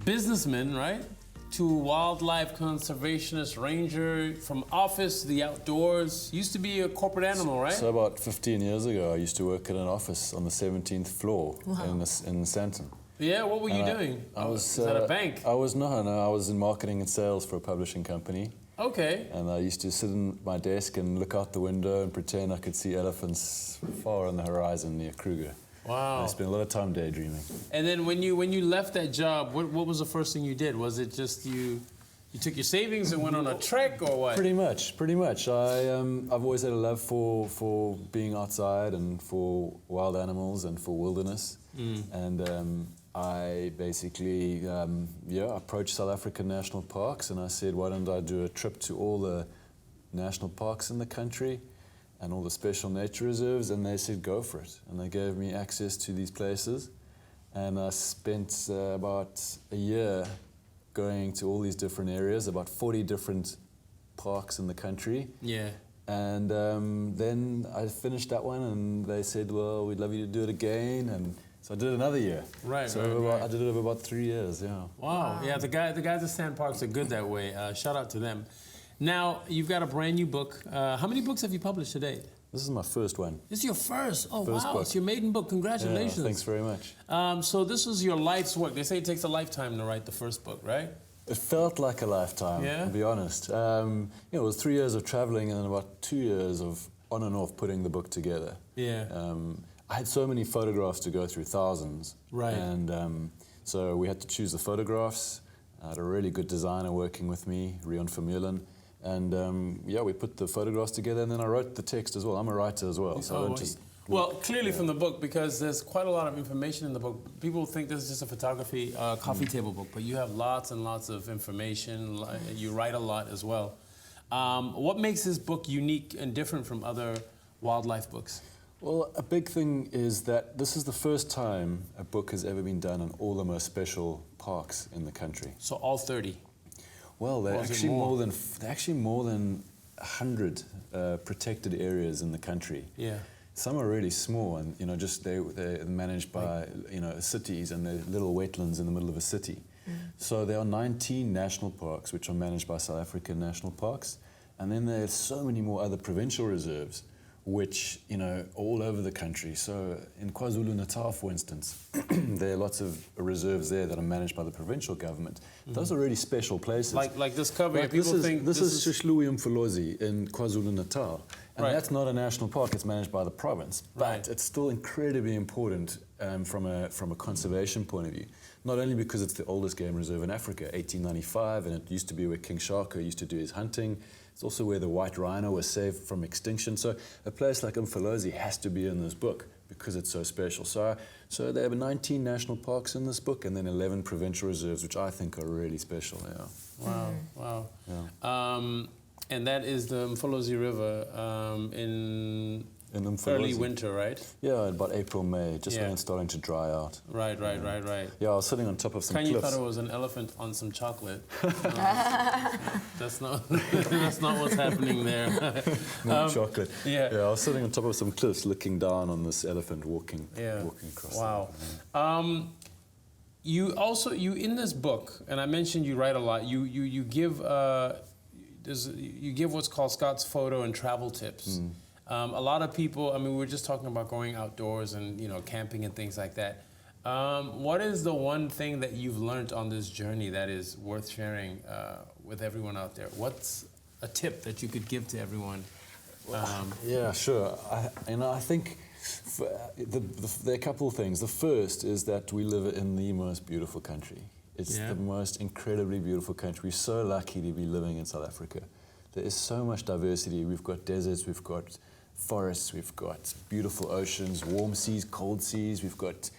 businessman, right, to wildlife conservationist, ranger, from office to the outdoors. Used to be a corporate animal, right? So about 15 years ago, I used to work in an office on the 17th floor in Sandton. Yeah, what were you doing? I was at a bank? I was I was in marketing and sales for a publishing company. Okay. And I used to sit in my desk and look out the window and pretend I could see elephants far on the horizon near Kruger. Wow. And I spent a lot of time daydreaming. And then when you left that job, what was the first thing you did? Was it just you took your savings and went on a trek, or what? Pretty much. I've always had a love for being outside and for wild animals and for wilderness. And I basically approached South African national parks, and I said, why don't I do a trip to all the national parks in the country and all the special nature reserves, and they said go for it. And they gave me access to these places, and I spent about a year going to all these different areas, about 40 different parks in the country. Yeah. And then I finished that one, and they said, well, we'd love you to do it again. And so I did it another year. Right, so right. I did it over about 3 years, yeah. Wow. Yeah, the guys at Sand Parks are good that way. Shout out to them. Now, you've got a brand new book. How many books have you published to date? This is my first one. This is your first? Oh, First wow. book. It's your maiden book. Congratulations. Yeah, thanks very much. So this was your life's work. They say it takes a lifetime to write the first book, right? It felt like a lifetime, Yeah? to be honest. It was 3 years of traveling and then about 2 years of on and off putting the book together. Yeah. I had so many photographs to go through, thousands. Right. And so we had to choose the photographs. I had a really good designer working with me, Rio Olympics. And yeah, we put the photographs together, and then I wrote the text as well. I'm a writer as well, so I don't just... Well, clearly from the book, because there's quite a lot of information in the book. People think this is just a photography coffee table book, but you have lots and lots of information. You write a lot as well. What makes this book unique and different from other wildlife books? Well, a big thing is that this is the first time a book has ever been done on all the most special parks in the country. So all 30? Well, they're Or is it actually more? they're actually more than 100 protected areas in the country. Yeah. Some are really small, and they're managed by cities, and they're little wetlands in the middle of a city. So there are 19 national parks which are managed by South African national parks, and then there's so many more other provincial reserves, which all over the country. So in KwaZulu-Natal, for instance, there are lots of reserves there that are managed by the provincial government. Those are really special places. Like this cover, Like people think this is Shishluwi Umfolozi in KwaZulu-Natal. And Right. that's not a national park, it's managed by the province. But Right. it's still incredibly important from a conservation point of view. Not only because it's the oldest game reserve in Africa, 1895, and it used to be where King Shaka used to do his hunting. It's also where the white rhino was saved from extinction. So a place like Umfolozi has to be in this book because it's so special. So there are 19 national parks in this book, and then 11 provincial reserves, which I think are really special, yeah. Wow, wow. Yeah. And that is the Mfolozi River in Umfolozi. early winter, right? Yeah, about April, May, just when Yeah. it's starting to dry out. Right. Yeah, I was sitting on top of some Khanyi cliffs. thought it was an elephant on some chocolate. That's not what's happening there. No chocolate. Yeah. I was sitting on top of some cliffs looking down on this elephant walking across. Wow. You in this book, and I mentioned you write a lot. You give what's called Scott's photo and travel tips. A lot of people. I mean, we were just talking about going outdoors and camping and things like that. What is the one thing that you've learned on this journey that is worth sharing with everyone out there? What's a tip that you could give to everyone? Yeah, sure. I think there are a couple of things. The first is that we live in the most beautiful country. It's the most incredibly beautiful country. We're so lucky to be living in South Africa. There is so much diversity. We've got deserts, we've got forests, we've got beautiful oceans, warm seas, cold seas, we've got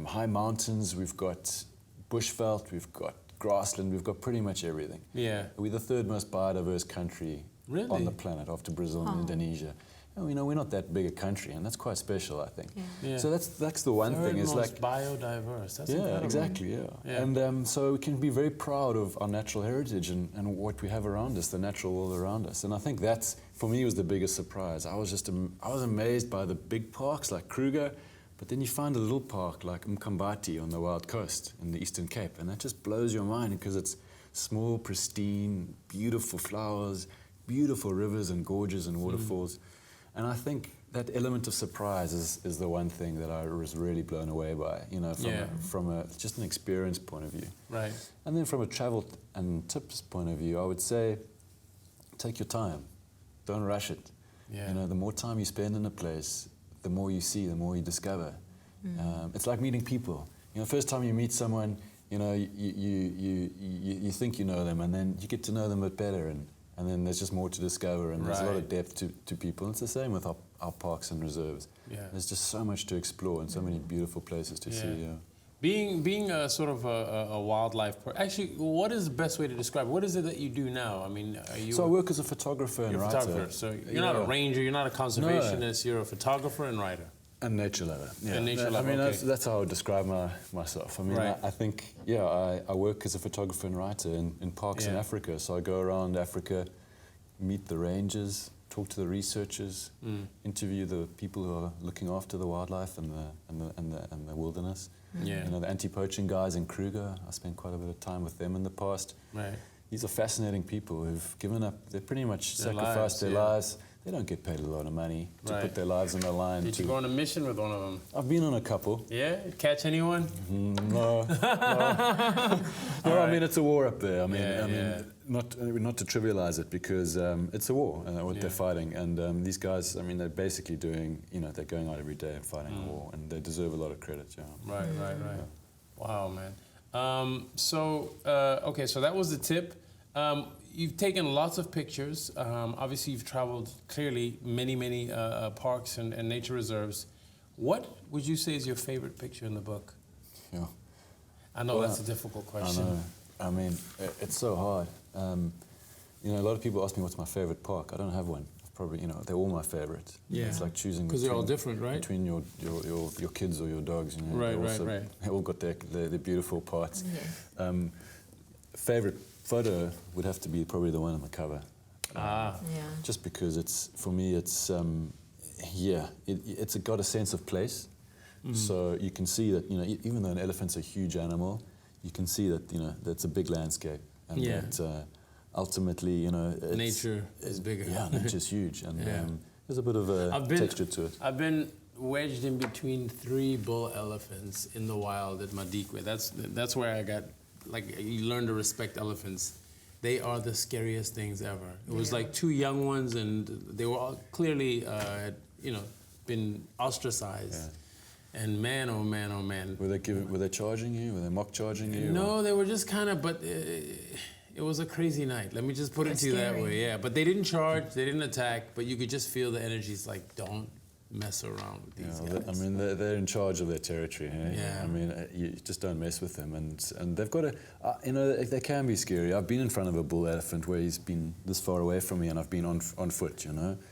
high mountains, we've got bushveld, we've got grassland, we've got pretty much everything. Yeah. We're the third most biodiverse country on the planet after Brazil and Indonesia. And we're not that big a country, and that's quite special, I think. Yeah. So that's the one thing. Is like biodiverse. That's incredible. Exactly. Yeah. And so we can be very proud of our natural heritage and what we have around us, the natural world around us. And I think that's, for me, was the biggest surprise. I was amazed by the big parks like Kruger, but then you find a little park like Mkambati on the Wild Coast in the Eastern Cape, and that just blows your mind because it's small, pristine, beautiful flowers, beautiful rivers and gorges and waterfalls. And I think that element of surprise is the one thing that I was really blown away by, from just an experience point of view. Right. And then from a travel and tips point of view, I would say, take your time. Don't rush it. Yeah. The more time you spend in a place, the more you see, the more you discover. It's like meeting people. First time you meet someone, you think you know them, and then you get to know them a bit better, and then there's just more to discover, and there's a lot of depth to people. And it's the same with our parks and reserves. Yeah. There's just so much to explore and so many beautiful places to see. Yeah. Being a sort of a wildlife actually, what is the best way to describe it? What is it that you do now? I mean, are you... So I work as a photographer and writer. Photographer. So you're not a ranger, you're not a conservationist, you're a photographer and writer. And nature lover. Yeah. And nature lover, I mean, okay. that's how I would describe myself. I mean, Right. I think, I work as a photographer and writer in parks in Africa. So I go around Africa, meet the rangers, talk to the researchers, interview the people who are looking after the wildlife and the wilderness. Yeah. You know, the anti-poaching guys in Kruger, I spent quite a bit of time with them in the past. Right. These are fascinating people who've given up, they pretty much Their sacrificed lives, their lives. They don't get paid a lot of money to Right. put their lives on the line. Did you go on a mission with one of them? I've been on a couple. Yeah? Catch anyone? No. No, I mean, it's a war up there. I mean, not to trivialize it, because it's a war, what they're fighting. And these guys, I mean, they're basically doing, they're going out every day and fighting a war, and they deserve a lot of credit, Right. Wow, man. Okay, so that was the tip. You've taken lots of pictures. Obviously, you've traveled clearly many parks and nature reserves. What would you say is your favorite picture in the book? Yeah. I know that's a difficult question. I know. I mean, it's so hard. A lot of people ask me what's my favorite park. I don't have one. Probably, they're all my favorite. Yeah. It's like choosing because they're all different, right? Between your kids or your dogs. Right. They all got their beautiful parts. Yeah. Favorite photo would have to be probably the one on the cover. Just because for me it's got a sense of place. So you can see that even though an elephant's a huge animal, you can see that that's a big landscape, and that ultimately nature is bigger. Yeah, nature's huge, and there's a bit of a texture to it. I've been wedged in between 3 bull elephants in the wild at Madikwe. That's where I got, you learn to respect elephants. They are the scariest things ever. It was like 2 young ones, and they were all clearly, been ostracized. And man, oh man, oh man. Were they charging you? Were they mock charging you? No, they were just kind of, but it was a crazy night. Let me just put it to you that way. Yeah, but they didn't charge, they didn't attack, but you could just feel the energies like, don't mess around with these guys. I mean, they're in charge of their territory. Hey? Yeah. I mean, you just don't mess with them, and they've got to. They can be scary. I've been in front of a bull elephant where he's been this far away from me, and I've been on foot.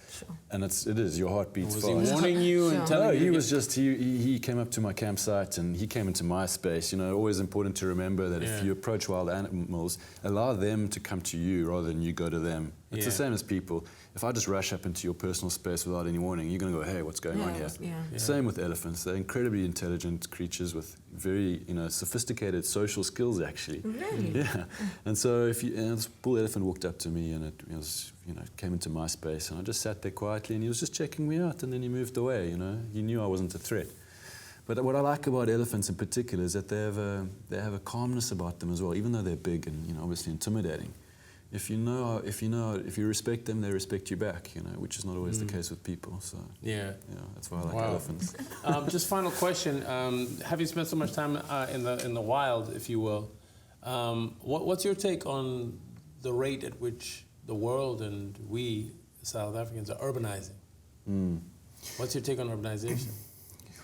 Sure. And it is your heart beats fast. Was he warning you and telling you? No, he was just he came up to my campsite and he came into my space. Always important to remember that if you approach wild animals, allow them to come to you rather than you go to them. It's the same as people. If I just rush up into your personal space without any warning, you're going to go, hey, what's going on here? Yeah. Same with elephants. They're incredibly intelligent creatures with very, sophisticated social skills, actually. Really? Yeah. And so if this bull elephant walked up to me and it was, came into my space, and I just sat there quietly, and he was just checking me out, and then he moved away, He knew I wasn't a threat. But what I like about elephants in particular is that they have a calmness about them as well, even though they're big and, obviously intimidating. If you respect them, they respect you back, which is not always the case with people. So that's why I like elephants. Just final question: having spent so much time in the wild, if you will, what's your take on the rate at which the world and we South Africans are urbanizing? What's your take on urbanization?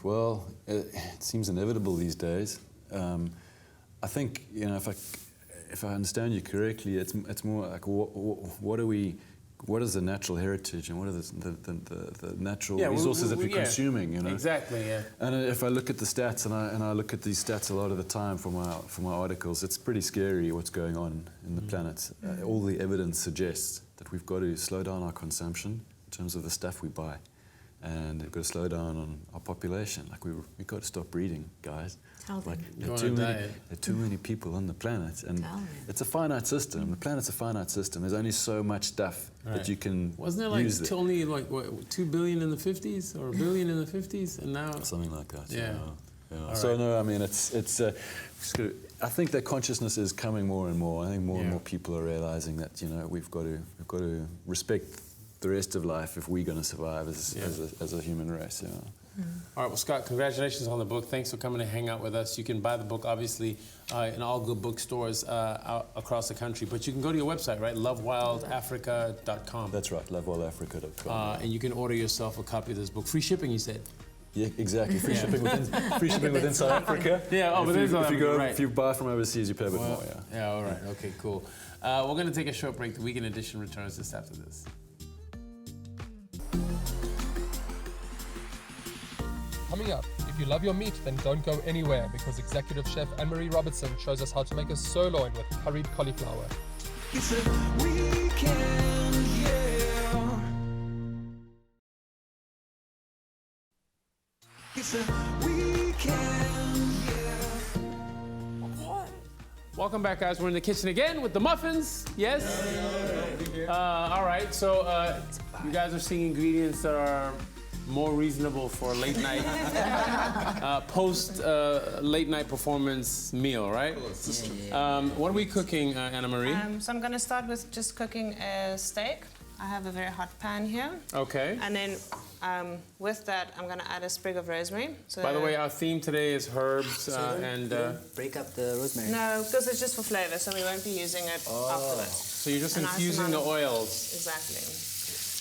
Well, it seems inevitable these days. I think if I understand you correctly, it's more like what is the natural heritage and what are the natural resources that we're consuming, Exactly, yeah. And if I look at the stats, and I look at these stats a lot of the time for my articles, it's pretty scary what's going on in the planet. All the evidence suggests that we've got to slow down our consumption in terms of the stuff we buy. And we've got to slow down on our population. We've got to stop breeding, guys. There are too many people on the planet, and it's a finite system. The planet's a finite system. There's only so much stuff that you can use. Wasn't there only 2 billion in the 50s or 1 billion in the 50s, and now something like that? Yeah. So no, I mean it's. I think that consciousness is coming more and more. I think more and more people are realizing that we've got to respect the rest of life if we're going to survive as a human race. All right, well, Scott, congratulations on the book. Thanks for coming to hang out with us. You can buy the book, obviously, in all good bookstores across the country. But you can go to your website, right? lovewildafrica.com. That's right, lovewildafrica.com. And you can order yourself a copy of this book. Free shipping, you said? Yeah, exactly. Free shipping within South Africa. Yeah, within South Africa, if you buy from overseas, you pay a bit more, Yeah, all right. Okay, cool. We're going to take a short break. The Weekend Edition returns just after this. Coming up, if you love your meat, then don't go anywhere because executive chef Annemarie Robertson shows us how to make a sirloin with curried cauliflower. It's a weekend, yeah. It's a weekend, yeah. Welcome back, guys. We're in the kitchen again with the Muffinz. Yes? All right, so you guys are seeing ingredients that are more reasonable for a late night, post late night performance meal, right? What are we cooking, Annemarie? So I'm going to start with just cooking a steak. I have a very hot pan here. Okay. And then with that, I'm going to add a sprig of rosemary. So by the way, our theme today is herbs and... break up the rosemary? No, because it's just for flavor, so we won't be using it afterwards. So you're just infusing the oils. Exactly.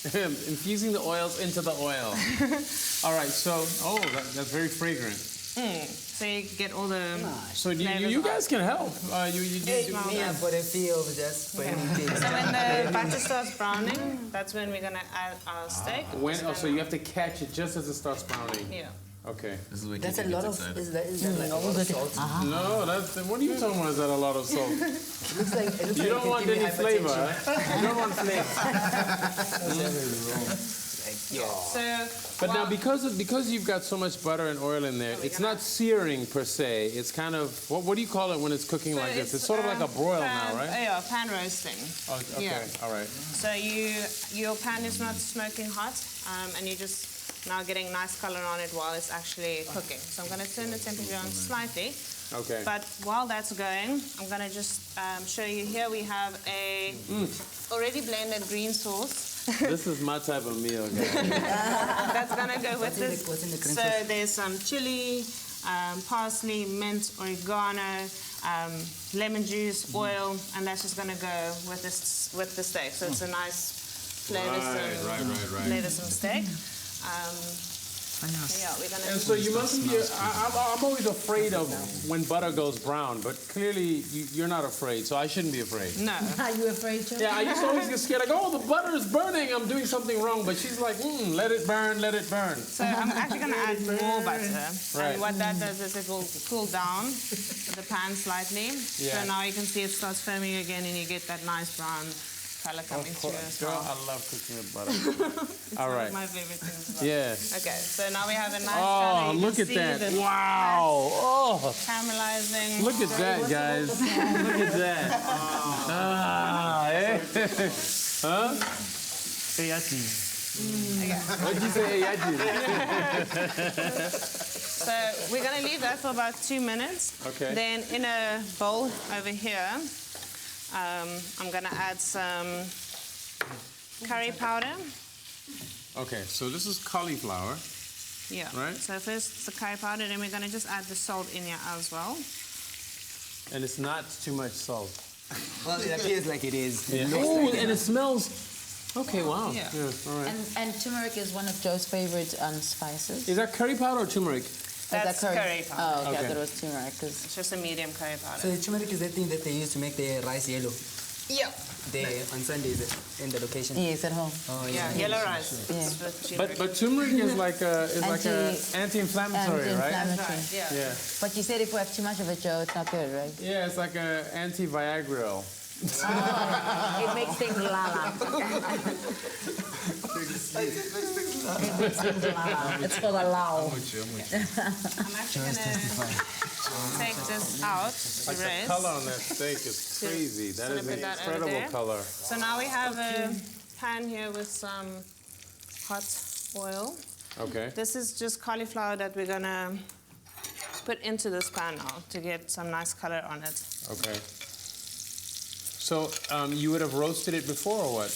Infusing the oils into the oil. All right, so, that's very fragrant. So you get all the So you guys can help. Me for the feel of just for anything. So when the butter starts browning, that's when we're going to add our steak. So you have to catch it just as it starts browning? Yeah. Okay. That's a lot of. Is that like a lot of salt? No, what are you talking about? Is that a lot of salt? It looks like you don't want any flavor. Huh? You don't want flavor. But now because you've got so much butter and oil in there, it's not searing per se. It's kind of what do you call it when it's cooking like this? It's sort of like a broil now, right? Yeah, pan roasting. Oh, okay. Yeah. All right. So your pan is not smoking hot, and you just now getting nice color on it while it's actually cooking. So I'm going to turn the temperature on slightly. Okay. But while that's going, I'm going to just show you here we have a already blended green sauce. This is my type of meal, guys. That's going to go with this. What's in the green so sauce? there's some chili, parsley, mint, oregano, lemon juice, oil, and that's just going to go with the steak. So it's a nice flavoursome steak. We're gonna And so you mustn't be. I'm always afraid of when butter goes brown, but clearly you're not afraid, so I shouldn't be afraid. No. Are you afraid, Joe? Yeah, I used to always get scared. Like, oh, the butter is burning. I'm doing something wrong. But she's like, let it burn, let it burn. So I'm actually going to add more butter. Right. And what that does is it will cool down the pan slightly. Yeah. So now you can see it starts foaming again and you get that nice brown color coming through as well. Girl, I love cooking with butter. All right. One of my favorite things as well. Yeah. Okay, so now we have a nice Oh, look at that. Wow. Oh. Caramelizing. Look at that, guys. Look at that. Huh? What'd you say, So we're going to leave that for about 2 minutes. Okay. Then in a bowl over here, I'm going to add some curry powder. Okay, so this is cauliflower. Yeah. Right. So first the curry powder, then we're going to just add the salt in here as well. And it's not too much salt. Well, it appears like it is. Yeah. Oh, and it smells. Okay, wow. Yeah. All right. And turmeric is one of Joe's favorite spices. Is that curry powder or turmeric? That's curry powder. Oh, okay. I Okay. thought it was turmeric. It's just a medium curry powder. So the turmeric is that thing that they use to make the rice yellow. Yeah. On Sundays in the location. Yes, at home. Oh Yeah, yellow rice. Yeah. But turmeric is like a anti-inflammatory, right? Anti-inflammatory. Yeah. But you said if we have too much of it, Joe, it's not good, right? Yeah, it's like a anti-Viagra. It makes things lala. It's for the lao. I'm actually going to take this out to Like the rest. color on that steak is crazy. That is an incredible color. So now we have a pan here with some hot oil. Okay. This is just cauliflower that we're going to put into this pan now to get some nice color on it. Okay. So you would have roasted it before or what?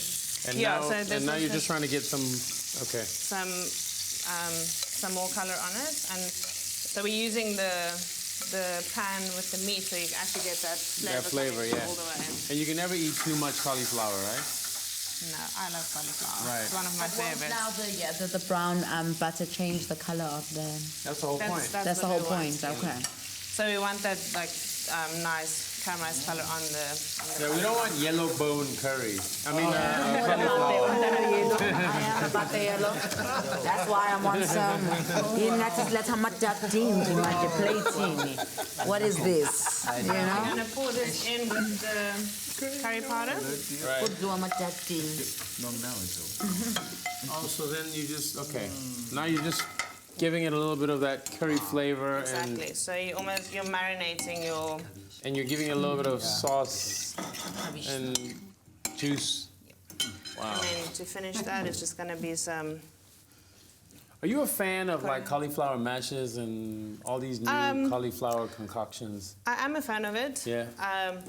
And Yeah, now, so this and now is you're just- just trying to get some. Okay. Some more color on it, and so we're using the pan with the meat, so you actually get that flavor. That flavor, coming yeah. all the way. And you can never eat too much cauliflower, right? No, I love cauliflower. Right. It's one of my favorites. Now the brown butter changed the color of the. That's the whole point. That's the whole point. Okay. So we want that like nice caramelized color on the. Yeah, we don't want yellow bone curry. I mean, cauliflower. That's why I'm on some. What is this? You I'm know? gonna pour this in with the curry powder. Oh, so then you just, okay. Now you're just giving it a little bit of that curry flavor. Exactly. So you're marinating your. And you're giving it a little bit of sauce and juice. Wow. And then to finish that, it's just gonna be some. Are you a fan of like cauliflower mashes and all these new cauliflower concoctions? I am a fan of it. Yeah.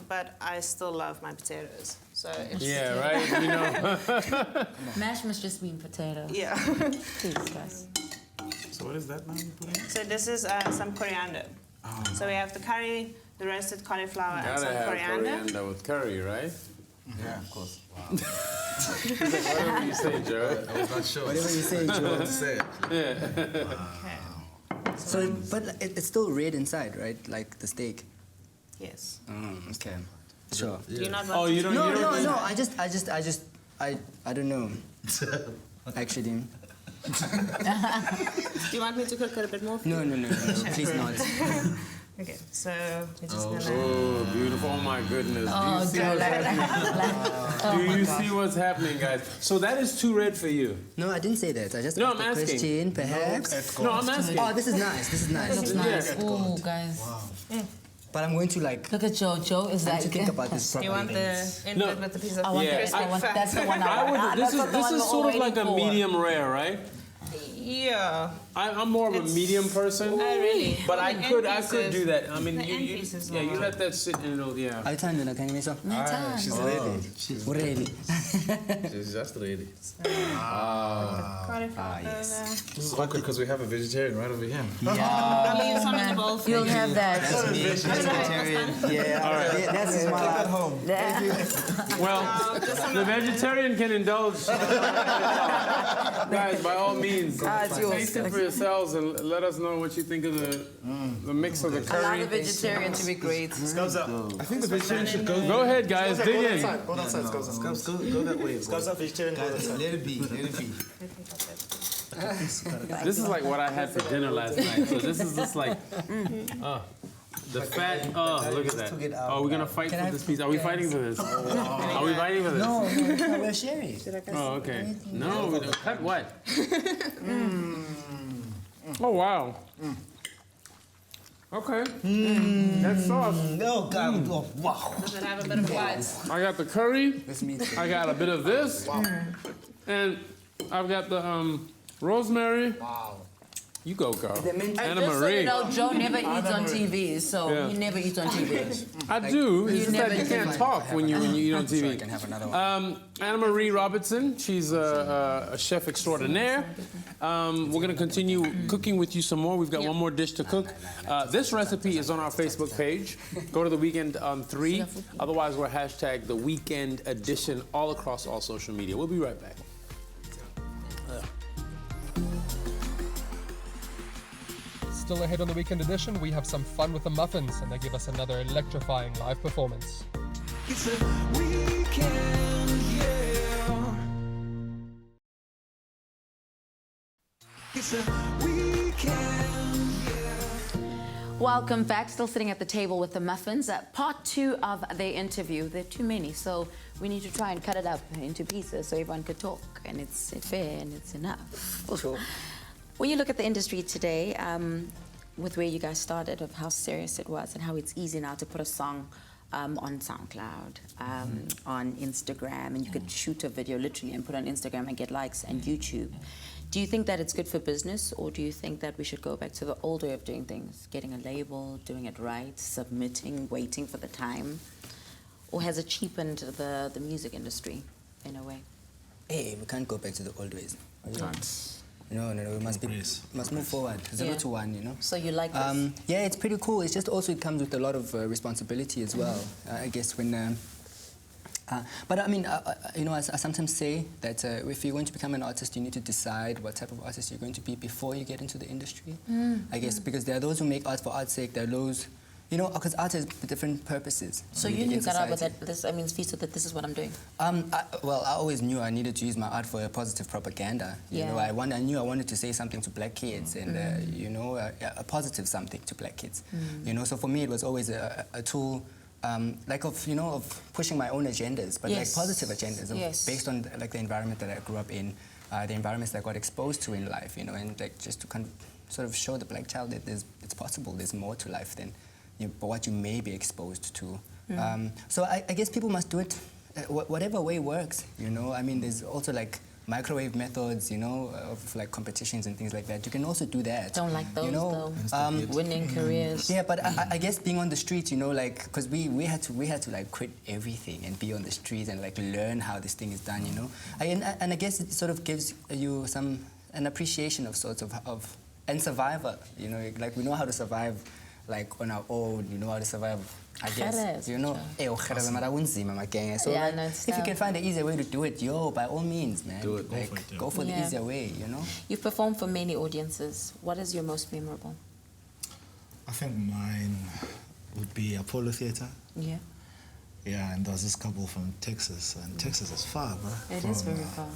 But I still love my potatoes. So it's Yeah, right? You know. Mash must just mean potato. Yeah. Please, guys. So what is that now you put in? So this is some coriander. So we have the curry, the roasted cauliflower, and Gotta some have coriander. with curry, right? Yeah, of course. Wow. Whatever you say, Joe. I was not sure. Whatever you say, Joe. What to say. Yeah. So, but it's still red inside, right? Like the steak. Yes. Okay. Sure. Do you not want Oh, you don't. No, you don't no, no. I don't know. Actually. Do you want me to cook it a bit more for No, you? no, please not. Okay, so we're just gonna. Oh, beautiful. Oh, my goodness. Oh, Do you see what's happening, guys? So that is too red for you. No, I didn't say that. I just No, asked I'm a asking. question, perhaps. No, I'm asking. Oh, this is nice. This is nice. Looks nice. Oh, guys. But I'm going to like. Look at Joe. Joe is I like. need to think about this You properly. want the input with the piece of I want Yeah, this. That's the one I want. This That's the is one sort we're of like a waiting for. medium rare, right? Yeah. I'm more of a medium person. Oh, really? But I The could end do that. I mean, The you end pieces yeah, you more. let that sit and it'll, yeah. Are you telling me, can you make some? She's ready. She's ready. She's just ready. Cauliflower yes. This is awkward because we have a vegetarian right over here. I'll leave some in the bowl for You'll you. have that. That's me. She's vegetarian. Yeah. All right. Yeah, that's my life. Home. Well, the vegetarian can indulge. Guys, by all means, taste it for yourselves and let us know what you think of the mix of the curry. Allow the vegetarian to be great. Scouts up. I think the vegetarian should go. Go ahead, guys, dig in. Go that side. Scouts, go that way. Scouts up, vegetarian. Go that side. Let it be. Let it be. This is like what I had for dinner last night. So this is just like, the fat. Oh, look at that. Oh, we're gonna fight for this piece. Are we fighting for this? Are we fighting for this? No, we're sharing. Oh, okay. No, we don't. Cut what? Oh, wow. Okay. That sauce. Oh, God. Oh, wow. Does it have a bit of white? I got the curry. This meat. I got a bit of this. And I've got the rosemary. Wow. You go, girl. And just so you Annemarie. know, Joe never eats on TV, so Yeah. he never eats on TV. I do. It's just that never you can't talk when you eat on TV. I can have another one. Annemarie Robertson, she's a chef extraordinaire. We're going to continue cooking with you some more. We've got one more dish to cook. This recipe is on our Facebook page. Go to The Weekend on 3. Otherwise, we're hashtag The Weekend Edition all across all social media. We'll be right back. Still ahead on the weekend edition, we have some fun with the Muffinz, and they give us another electrifying live performance. It's a weekend, yeah. It's a weekend, yeah. Welcome back. Still sitting at the table with the Muffinz. Part 2 of their interview. There are too many, so we need to try and cut it up into pieces so everyone could talk, and it's fair and it's enough. For sure. When you look at the industry today, with where you guys started, of how serious it was and how it's easy now to put a song on SoundCloud, on Instagram, and you could shoot a video literally and put it on Instagram and get likes, and YouTube. Do you think that it's good for business, or do you think that we should go back to the old way of doing things, getting a label, doing it right, submitting, waiting for the time? Or has it cheapened the music industry in a way? Hey, we can't go back to the old ways. We can't. No, we must move forward. 0 to 1, you know. So you like this? Yeah, it's pretty cool. It's just also it comes with a lot of responsibility as well. I guess when But I mean, you know, I sometimes say that if you're going to become an artist, you need to decide what type of artist you're going to be before you get into the industry. I guess because there are those who make art for art's sake. There are those, you know, because art has different purposes. So you knew that this, I mean, that this is what I'm doing. Well, I always knew I needed to use my art for a positive propaganda. You know, I knew I wanted to say something to black kids, and you know, a positive something to black kids. You know, so for me, it was always a tool. Like of pushing my own agendas, but like positive agendas, based on like the environment that I grew up in, the environments that I got exposed to in life, you know, and like just to kind of sort of show the black child that it's possible, there's more to life than what you may be exposed to. So I guess people must do it whatever way works, you know. I mean, there's also like microwave methods, you know, of like competitions and things like that. You can also do that. Don't like those, you know, though. Winning careers. Yeah, but I guess being on the street, you know, like, because we had to like quit everything and be on the street and like learn how this thing is done, you know. And I guess it sort of gives you an appreciation of sorts of and survival, you know, like we know how to survive like on our own, you know how to survive, I guess, you know. So yeah, like, if you can find an easier way to do it, by all means, man. Do it. Like, go for the easier way, you know. You've performed for many audiences. What is your most memorable? I think mine would be Apollo Theatre. Yeah. Yeah, and there was this couple from Texas, and Texas is far, bro. It is very far.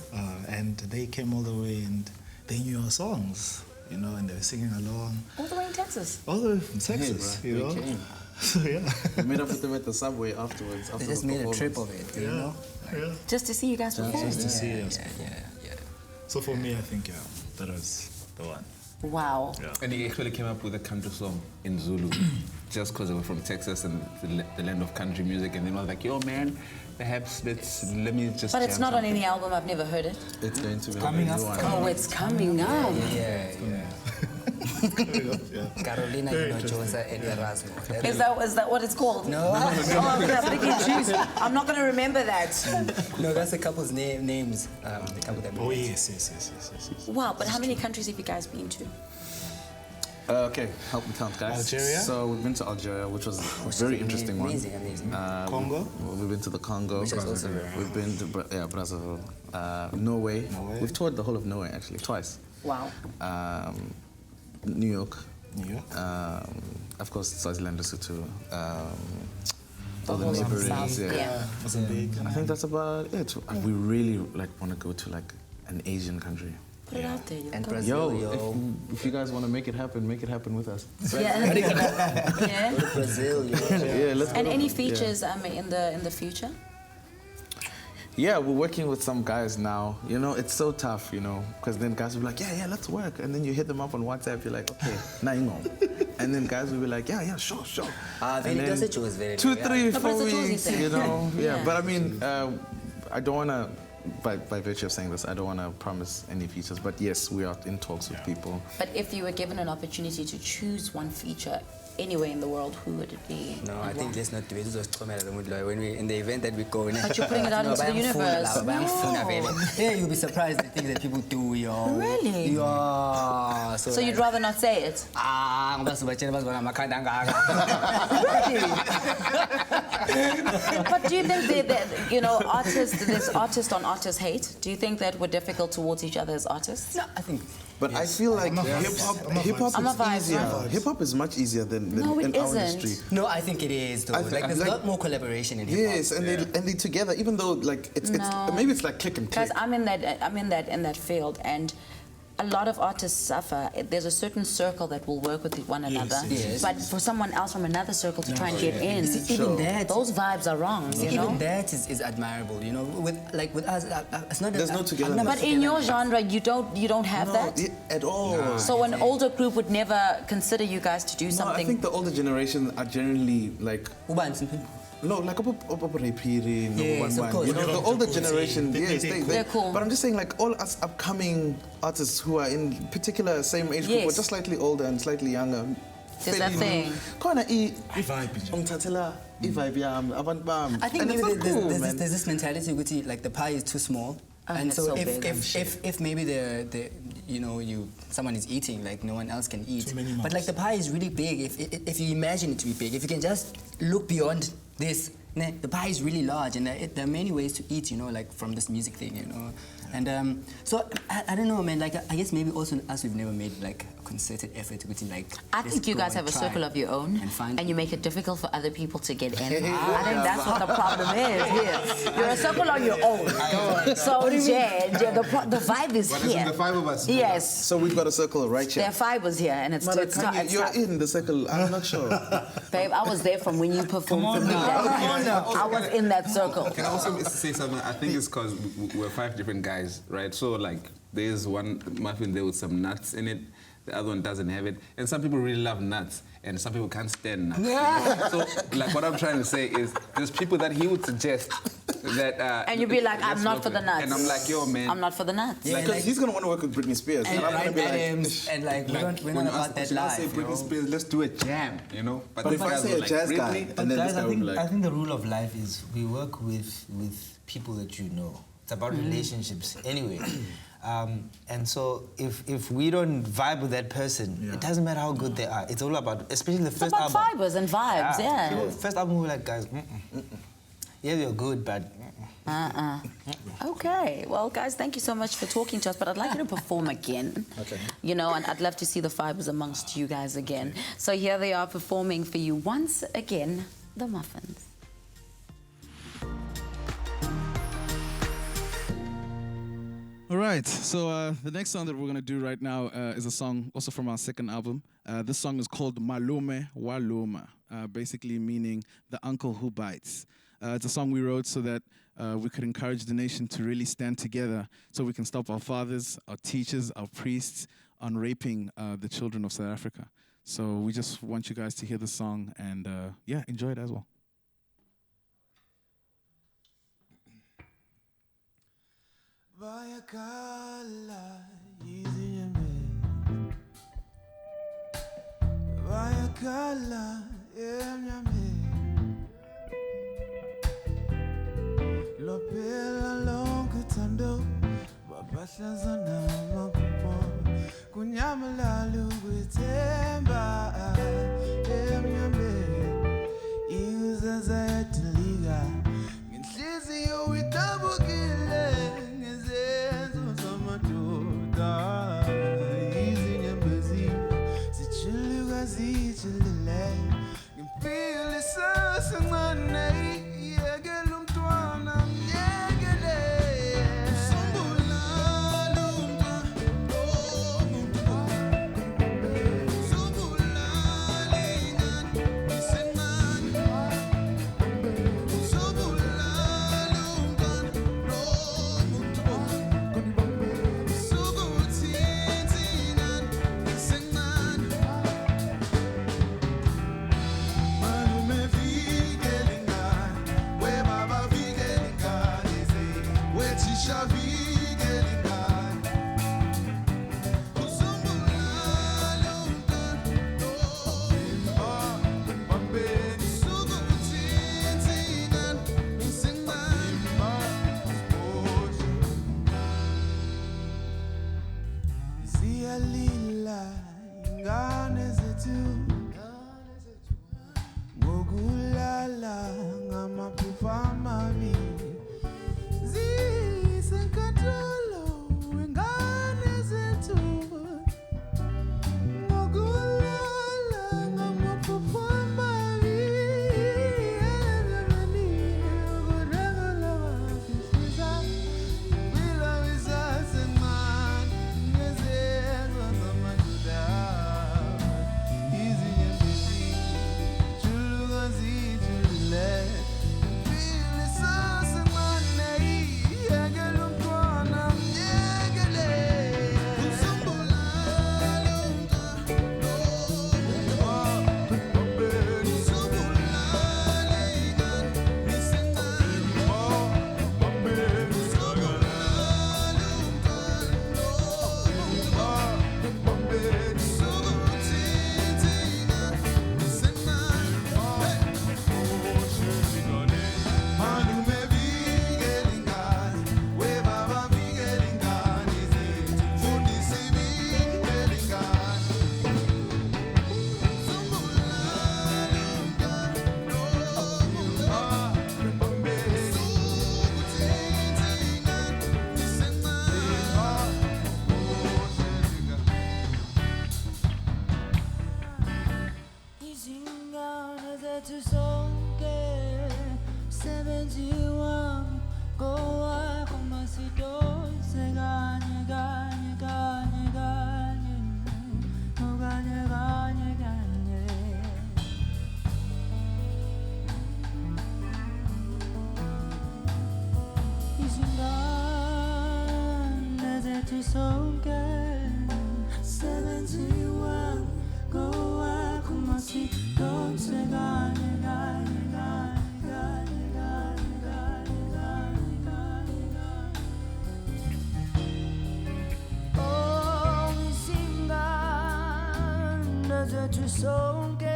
And they came all the way, and they knew our songs, you know, and they were singing along. All the way in Texas? All the way from Texas, hey, you know. So, yeah. We met up with them at the subway afterwards. They just made a trip of it, you know? Yeah. Just to see you guys perform? Just to see us perform. Yeah. So for me, I think, that was the one. Wow. Yeah. And he actually came up with a country song in Zulu just because they were from Texas and the land of country music. And then I was like, yo, man, perhaps let me just. But it's not on any album. I've never heard it. It's going to be coming up. Oh, it's coming up. Yeah. Carolina Hinojosa and Erasmo. Is that what it's called? No. I'm not going to remember that. No, that's the couple's names. The couple that. Oh yes. Wow, but how many countries have you guys been to? Okay, help me count, guys. Algeria? So we've been to Algeria, which was a very interesting one. Amazing. Congo? We've been to the Congo. Which is also very We've been to Brazzaville. Norway. We've toured the whole of Norway, actually, twice. Wow. New York. Of course, Swaziland, Lesotho. All the neighboring areas. Yeah. Mozambique. I think that's about it. We really want to go to like an Asian country. Put it out there. And Brazil, if you guys want to make it happen with us. Yeah. Go to Brazil, Yeah, let's go. And any features in the future? Yeah, we're working with some guys now. You know, it's so tough, you know, because then guys will be like, yeah, let's work. And then you hit them up on WhatsApp, you're like, okay, now you know. And then guys will be like, yeah, sure. And then 2, 3, 4 weeks, you know. Yeah, but I mean, I don't want to, by virtue of saying this, I don't want to promise any features. But yes, we are in talks with people. But if you were given an opportunity to choose one feature anywhere in the world, who would it be? No, I think let's not do it. When we in the event that we go. But you're putting it out into the universe. Yeah, you'll be surprised the things that people do, yo. Really? Yeah. So you'd rather not say it? But do you think that there's artist on artist hate? Do you think that we're difficult towards each other as artists? No, I think. But I feel like hip-hop is easier. Hip-hop is much easier than in our industry. No, I think it is, though. There's a lot more collaboration in hip-hop. Yes, and they together, even though like it's maybe it's like click and click. Because I'm in that field, and a lot of artists suffer. There's a certain circle that will work with one another, but for someone else from another circle to try and get in, even that, those vibes are wrong. You know? Even that is admirable. You know, with us, it's not. There's no togetherness. But in your genre, you don't have that at all. No. So an older group would never consider you guys to do something. I think the older generation are generally like. No, like yes, of course. You know, the older generation, yes, they're cool. But I'm just saying, like all us upcoming artists who are in particular same age group, or just slightly older and slightly younger. There's that thing. I think maybe there's this mentality which like the pie is too small. And so if maybe someone is eating, like no one else can eat. But like the pie is really big. If you imagine it to be big, if you can just look beyond this the pie is really large, and there are many ways to eat, you know, like from this music thing, you know. And so I don't know, man. Like I guess maybe also us, we've never made like a concerted effort to put in like. I think you guys have a circle of your own, and you make it difficult for other people to get in. I think that's what the problem is here. You're a circle on your own. So the vibe is But here. it's the five of us. Yes. So we've got a circle right here. There are fibers here, and it's You're in the circle. I'm not sure. Babe, I was there from when you performed for me. I was in that circle. Can I also say something? I think it's because we're 5 different guys, right? So like, there's one muffin there with some nuts in it. The other one doesn't have it. And some people really love nuts, and some people can't stand nuts. Yeah. So, like, what I'm trying to say is, there's people that he would suggest that. And you'd be like, I'm not for the nuts. And I'm like, yo, man. I'm not for the nuts. Yeah, because he's gonna want to work with Britney Spears. And I'm gonna be and like we're not about that live. I say life. Britney Spears, let's do a jam, you know. But if I say a jazz guy, But guys, I think the rule of life is we work with people that you know. It's about relationships anyway. And so if we don't vibe with that person, it doesn't matter how good they are. It's all about, especially the first album. It's about fibers and vibes, yeah. People, first album, we were like, guys, yeah, you're good, but. Okay, well, guys, thank you so much for talking to us, but I'd like you to perform again. Okay. You know, and I'd love to see the fibers amongst you guys again. So here they are performing for you once again, the Muffinz. All right, so the next song that we're going to do right now is a song also from our second album. This song is called Malume Waluma, basically meaning the uncle who bites. It's a song we wrote so that we could encourage the nation to really stand together so we can stop our fathers, our teachers, our priests on raping the children of South Africa. So we just want you guys to hear the song and, yeah, enjoy it as well. Vayakala yizinyame Vayakala emnyame Lopela lonke tando Babahlazana mapupo Kunyamalalu kwithemba emnyame Iuzaza yatiliga Ngenhliziyo widabukile Zubula 손게 71 고와 고마시 don't say 주 손게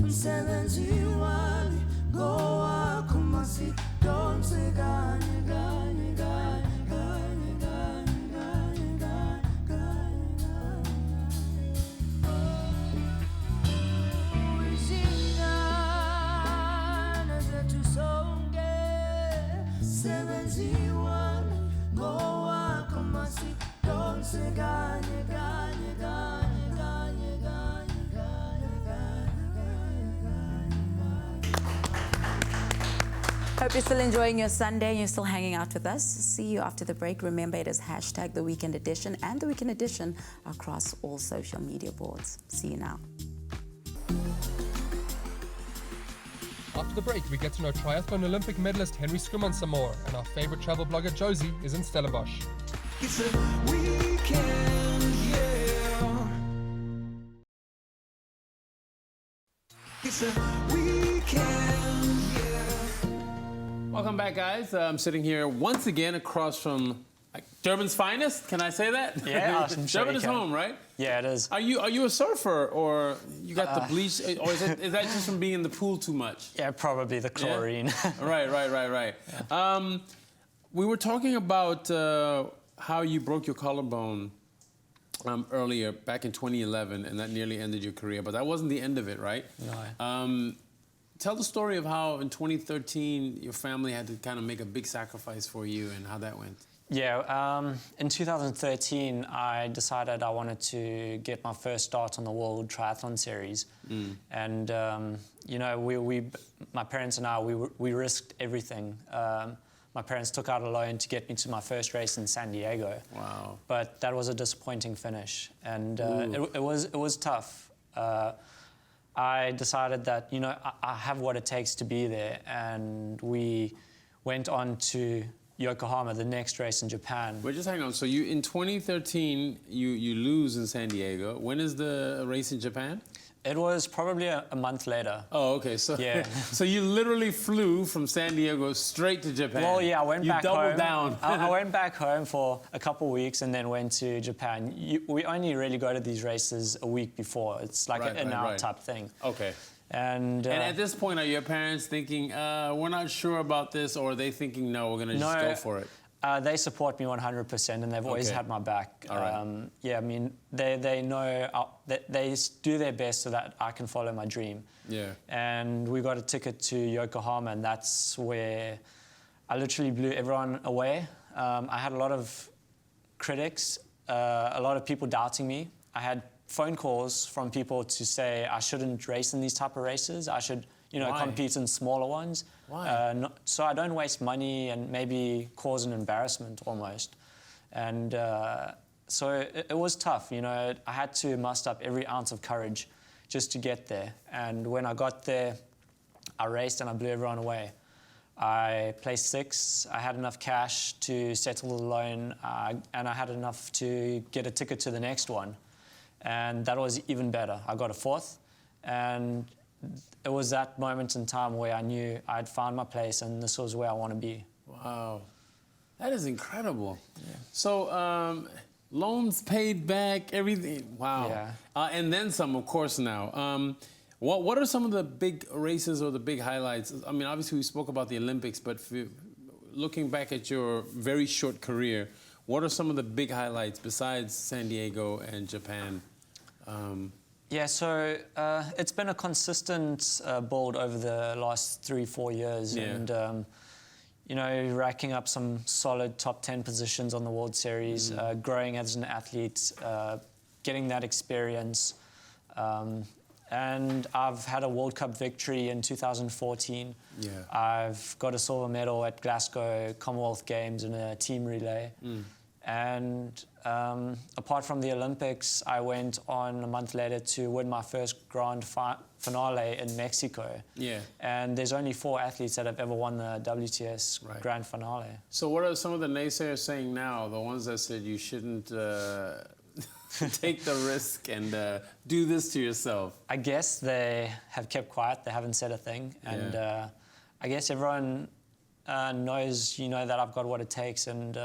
71 고와 고마시 don't say Hope you're still enjoying your Sunday and you're still hanging out with us. See you after the break. Remember, it is hashtag The Weekend Edition and The Weekend Edition across all social media boards. See you now. After the break, we get to know triathlon Olympic medalist Henri Schoeman some more, and our favorite travel blogger Josie is in Stellenbosch. It's a weekend, yeah. It's a weekend, yeah. Welcome back, guys. I'm sitting here once again across from Durban's finest. Can I say that? Yeah, I'm sure Durban you is can. home, right? Yeah, it is. Are you a surfer, or you got the bleach, or is that just from being in the pool too much? Yeah, probably the chlorine. Yeah? Right. Yeah. We were talking about how you broke your collarbone earlier, back in 2011, and that nearly ended your career. But that wasn't the end of it, right? No. Tell the story of how in 2013 your family had to kind of make a big sacrifice for you and how that went. Yeah, in 2013, I decided I wanted to get my first start on the World Triathlon Series. And, you know, my parents and I, we risked everything. My parents took out a loan to get me to my first race in San Diego. Wow. But that was a disappointing finish. And it was tough. I decided that, you know, I have what it takes to be there. And we went on to Yokohama, the next race in Japan. Wait, just hang on. So you, in 2013, you lose in San Diego. When is the race in Japan? It was probably a month later. Oh, okay. So yeah. So you literally flew from San Diego straight to Japan. Well, yeah, I went back home. You doubled down. I went back home for a couple of weeks and then went to Japan. We only really go to these races a week before. It's like an hour type thing. Okay. And at this point, are your parents thinking, we're not sure about this, or are they thinking, no, we're going to just go for it? They support me 100%, and they've always had my back. All right. Yeah, I mean, they know they do their best so that I can follow my dream. Yeah. And we got a ticket to Yokohama, and that's where I literally blew everyone away. I had a lot of critics, a lot of people doubting me. I had phone calls from people to say I shouldn't race in these type of races. I should, you know, compete in smaller ones. Why? So I don't waste money and maybe cause an embarrassment almost. And so it was tough, you know. I had to muster up every ounce of courage just to get there. And when I got there, I raced and I blew everyone away. I placed 6th. I had enough cash to settle the loan, and I had enough to get a ticket to the next one. And that was even better. I got a 4th, and it was that moment in time where I knew I'd found my place and this was where I want to be. Wow. That is incredible. Yeah. So loans paid back, everything. Wow. Yeah. And then some, of course, now. What are some of the big races or the big highlights? I mean, obviously we spoke about the Olympics, but looking back at your very short career, what are some of the big highlights besides San Diego and Japan? Yeah, so it's been a consistent build over the last 3-4 years. Yeah. And, you know, racking up some solid top 10 positions on the World Series, growing as an athlete, getting that experience. And I've had a World Cup victory in 2014. Yeah. I've got a silver medal at Glasgow Commonwealth Games in a team relay. And apart from the Olympics, I went on a month later to win my first grand finale in Mexico. Yeah. And there's only 4 athletes that have ever won the WTS grand finale. So what are some of the naysayers saying now, the ones that said you shouldn't take the risk and do this to yourself? I guess they have kept quiet, they haven't said a thing. And I guess everyone knows, that I've got what it takes, and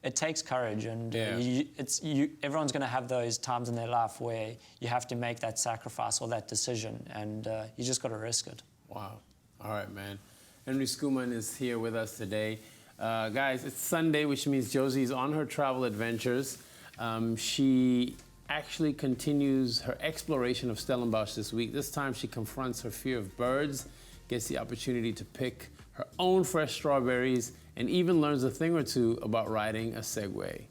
it takes courage, and everyone's going to have those times in their life where you have to make that sacrifice or that decision, and you just got to risk it. Wow. All right, man. Henri Schoeman is here with us today. Guys, it's Sunday, which means Josie's on her travel adventures. She actually continues her exploration of Stellenbosch this week. This time she confronts her fear of birds, gets the opportunity to pick her own fresh strawberries, and even learns a thing or two about riding a Segway.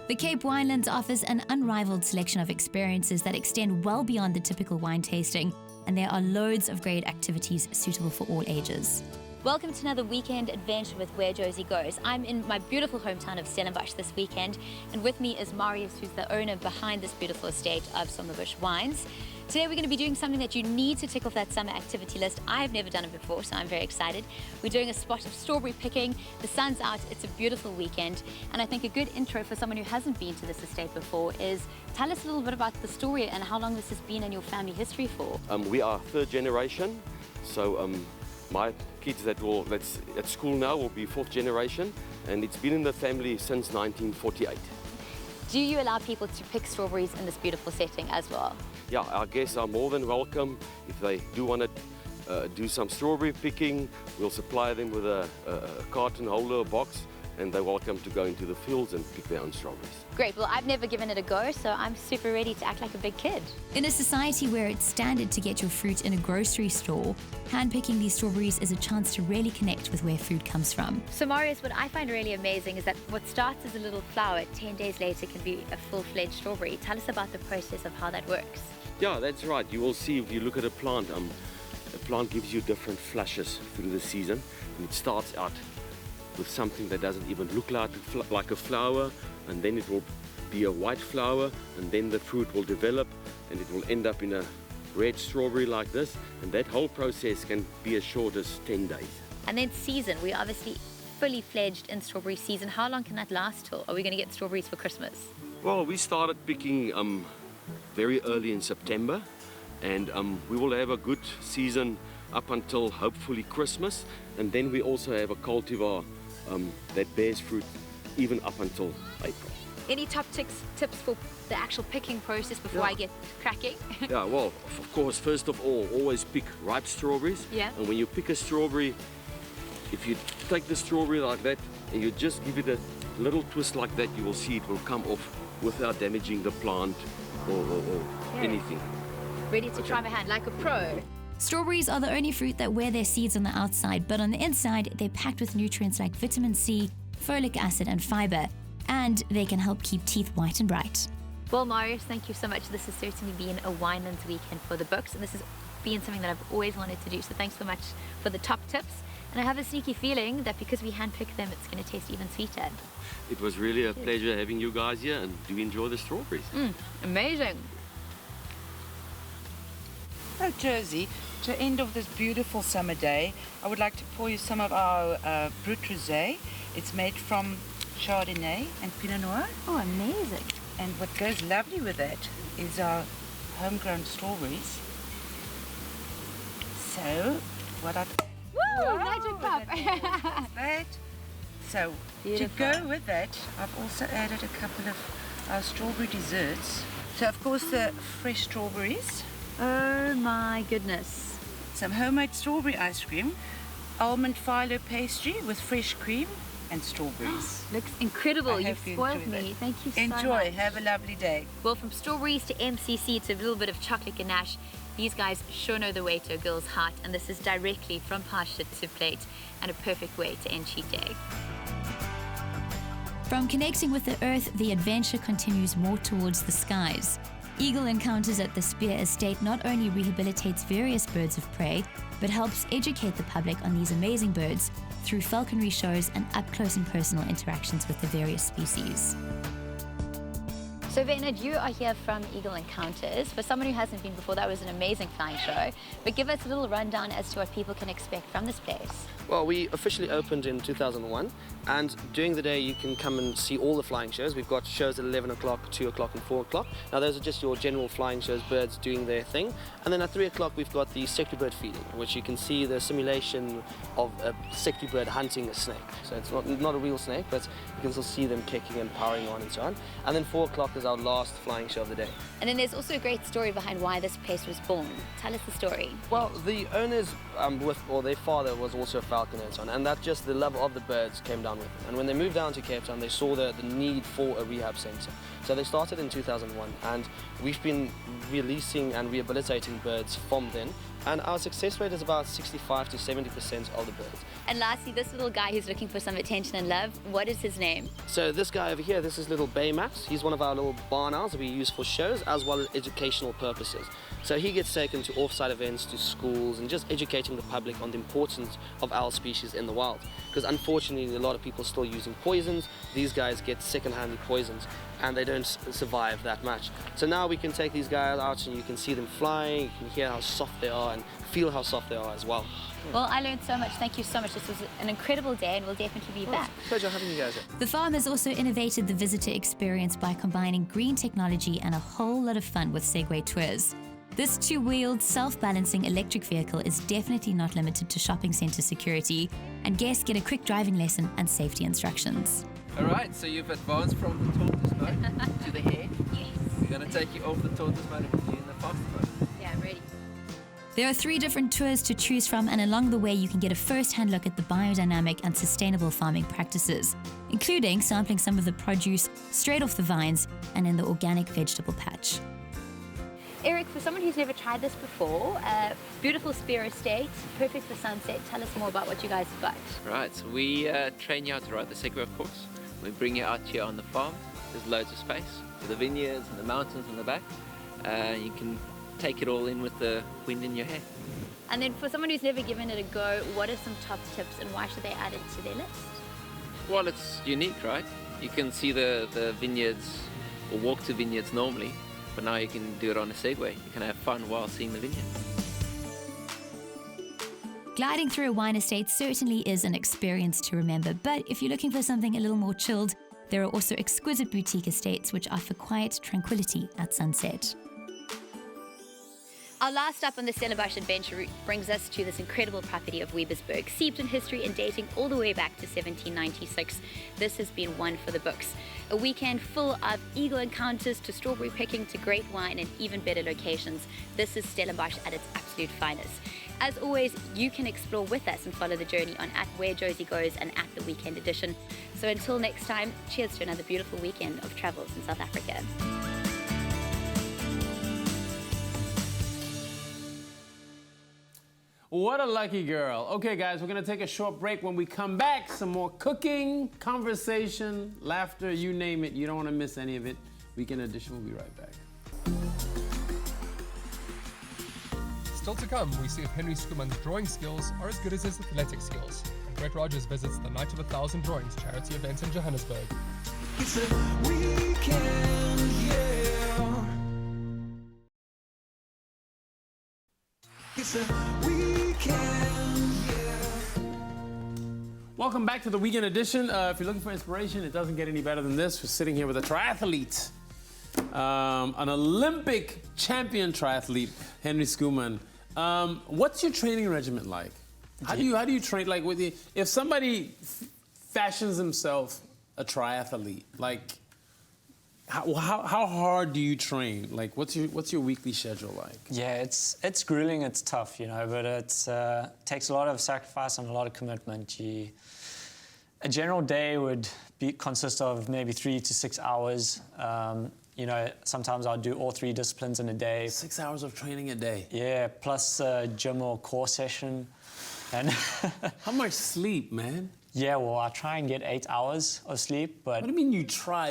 The Cape Winelands offers an unrivaled selection of experiences that extend well beyond the typical wine tasting, and there are loads of great activities suitable for all ages. Welcome to another weekend adventure with Where Josie Goes. I'm in my beautiful hometown of Stellenbosch this weekend, and with me is Marius, who's the owner behind this beautiful estate of Sommerbush Wines. Today we're going to be doing something that you need to tick off that summer activity list. I've never done it before, so I'm very excited. We're doing a spot of strawberry picking. The sun's out, it's a beautiful weekend, and I think a good intro for someone who hasn't been to this estate before is tell us a little bit about the story and how long this has been in your family history for. We are 3rd generation, so my kids that's at school now will be 4th generation, and it's been in the family since 1948. Do you allow people to pick strawberries in this beautiful setting as well? Yeah, our guests are more than welcome. If they do want to do some strawberry picking, we'll supply them with a carton holder, a box, and they're welcome to go into the fields and pick their own strawberries. Great, well I've never given it a go, so I'm super ready to act like a big kid. In a society where it's standard to get your fruit in a grocery store, handpicking these strawberries is a chance to really connect with where food comes from. So Marius, what I find really amazing is that what starts as a little flower 10 days later can be a full-fledged strawberry. Tell us about the process of how that works. Yeah, that's right. You will see if you look at a plant gives you different flushes through the season, and it starts out with something that doesn't even look like a flower, and then it will be a white flower, and then the fruit will develop and it will end up in a red strawberry like this, and that whole process can be as short as 10 days. And then season, we're obviously fully fledged in strawberry season. How long can that last till? Are we going to get strawberries for Christmas? Well, we started picking very early in September, and we will have a good season up until hopefully Christmas, and then we also have a cultivar that bears fruit even up until April. Any top tips for the actual picking process before I get cracking? Yeah, well, of course, first of all, always pick ripe strawberries. Yeah. And when you pick a strawberry, if you take the strawberry like that and you just give it a little twist like that, you will see it will come off without damaging the plant or anything. Ready to try my hand like a pro. Strawberries are the only fruit that wear their seeds on the outside, but on the inside, they're packed with nutrients like vitamin C, folic acid, and fiber, and they can help keep teeth white and bright. Well, Marius, thank you so much. This has certainly been a Winelands weekend for the books, and this has been something that I've always wanted to do, so thanks so much for the top tips. And I have a sneaky feeling that because we handpick them, it's going to taste even sweeter. It was really a pleasure having you guys here, and do enjoy the strawberries. Amazing. Oh, Josie, to end of this beautiful summer day, I would like to pour you some of our Brut Rosé. It's made from Chardonnay and Pinot Noir. Oh, amazing. And what goes lovely with that is our homegrown strawberries. So, what I've... Woo! Magic cup! that. So, Beautiful. To go with that, I've also added a couple of our strawberry desserts. So, of course, the fresh strawberries. Oh my goodness. Some homemade strawberry ice cream, almond phyllo pastry with fresh cream and strawberries. Looks incredible. You've spoiled me. Thank you so much. Enjoy. Have a lovely day. Well, from strawberries to MCC to a little bit of chocolate ganache, these guys sure know the way to a girl's heart, and this is directly from pasture to plate and a perfect way to end cheat day. From connecting with the earth, the adventure continues more towards the skies. Eagle Encounters at the Spear Estate not only rehabilitates various birds of prey, but helps educate the public on these amazing birds through falconry shows and up-close and personal interactions with the various species. So Bernard, you are here from Eagle Encounters. For someone who hasn't been before, that was an amazing flying show. But give us a little rundown as to what people can expect from this place. Well, we officially opened in 2001, and during the day you can come and see all the flying shows. We've got shows at 11 o'clock, 2 o'clock and 4 o'clock. Now those are just your general flying shows, birds doing their thing. And then at 3 o'clock we've got the secretary bird feeding, which you can see the simulation of a secretary bird hunting a snake. So it's not a real snake, but you can still see them kicking and powering on and so on. And then 4 o'clock is our last flying show of the day. And then there's also a great story behind why this place was born. Tell us the story. Well, the owners, their father was also a falconer and so on, and that just the love of the birds came down with them. And when they moved down to Cape Town, they saw the need for a rehab centre. So they started in 2001, and we've been releasing and rehabilitating birds from then. And our success rate is about 65 to 70% of the birds. And lastly, this little guy who's looking for some attention and love, what is his name? So this guy over here, this is little Baymax. He's one of our little barn owls that we use for shows as well as educational purposes. So he gets taken to off-site events, to schools, and just educating the public on the importance of owl species in the wild. Because unfortunately, a lot of people are still using poisons. These guys get second-hand poisons, and they don't survive that much. So now we can take these guys out and you can see them flying, you can hear how soft they are and feel how soft they are as well. Well, I learned so much. Thank you so much. This was an incredible day and we'll definitely be back. Pleasure having you guys here. The farm has also innovated the visitor experience by combining green technology and a whole lot of fun with Segway tours. This two-wheeled, self-balancing electric vehicle is definitely not limited to shopping centre security, and guests get a quick driving lesson and safety instructions. All right, so you've advanced from the tortoise mode to the hare. Yes. We're going to take you off the tortoise mode and put you in the faster mode. Yeah, I'm ready. There are 3 different tours to choose from, and along the way you can get a first-hand look at the biodynamic and sustainable farming practices, including sampling some of the produce straight off the vines and in the organic vegetable patch. Eric, for someone who's never tried this before, beautiful Spear Estate, perfect for sunset. Tell us more about what you guys have got. Right, so we train you how to ride the Segway, of course. We bring you out here on the farm. There's loads of space with the vineyards and the mountains in the back. You can take it all in with the wind in your hair. And then for someone who's never given it a go, what are some top tips and why should they add it to their list? Well, it's unique, right? You can see the vineyards or walk to vineyards normally, but now you can do it on a Segway. You can have fun while seeing the vineyard. Gliding through a wine estate certainly is an experience to remember, but if you're looking for something a little more chilled, there are also exquisite boutique estates which offer quiet tranquility at sunset. Our last stop on the Stellenbosch adventure route brings us to this incredible property of Webersburg, steeped in history and dating all the way back to 1796. This has been one for the books. A weekend full of eagle encounters to strawberry picking to great wine and even better locations. This is Stellenbosch at its absolute finest. As always, you can explore with us and follow the journey on @WhereJosie and at the Weekend Edition. So until next time, cheers to another beautiful weekend of travels in South Africa. What a lucky girl. Okay, guys, we're going to take a short break. When we come back, some more cooking, conversation, laughter, you name it. You don't want to miss any of it. Weekend Edition will be right back. Still to come, we see if Henri Schoeman's drawing skills are as good as his athletic skills. And Brett Rogers visits the Night of 1,000 Drawings charity event in Johannesburg. It's a weekend, yeah. It's a weekend, yeah. Welcome back to the Weekend Edition. If you're looking for inspiration, it doesn't get any better than this. We're sitting here with a triathlete, an Olympic champion triathlete, Henri Schoeman. What's your training regimen like? How do you train? Like, if somebody fashions himself a triathlete, like, how hard do you train? Like, what's your weekly schedule like? Yeah, it's grueling, it's tough, you know, but it takes a lot of sacrifice and a lot of commitment. A general day would consist of maybe 3 to 6 hours. You know, sometimes I'll do all 3 disciplines in a day. 6 hours of training a day? Yeah, plus a gym or core session. And how much sleep, man? Yeah, well, I try and get 8 hours of sleep, but... What do you mean you try?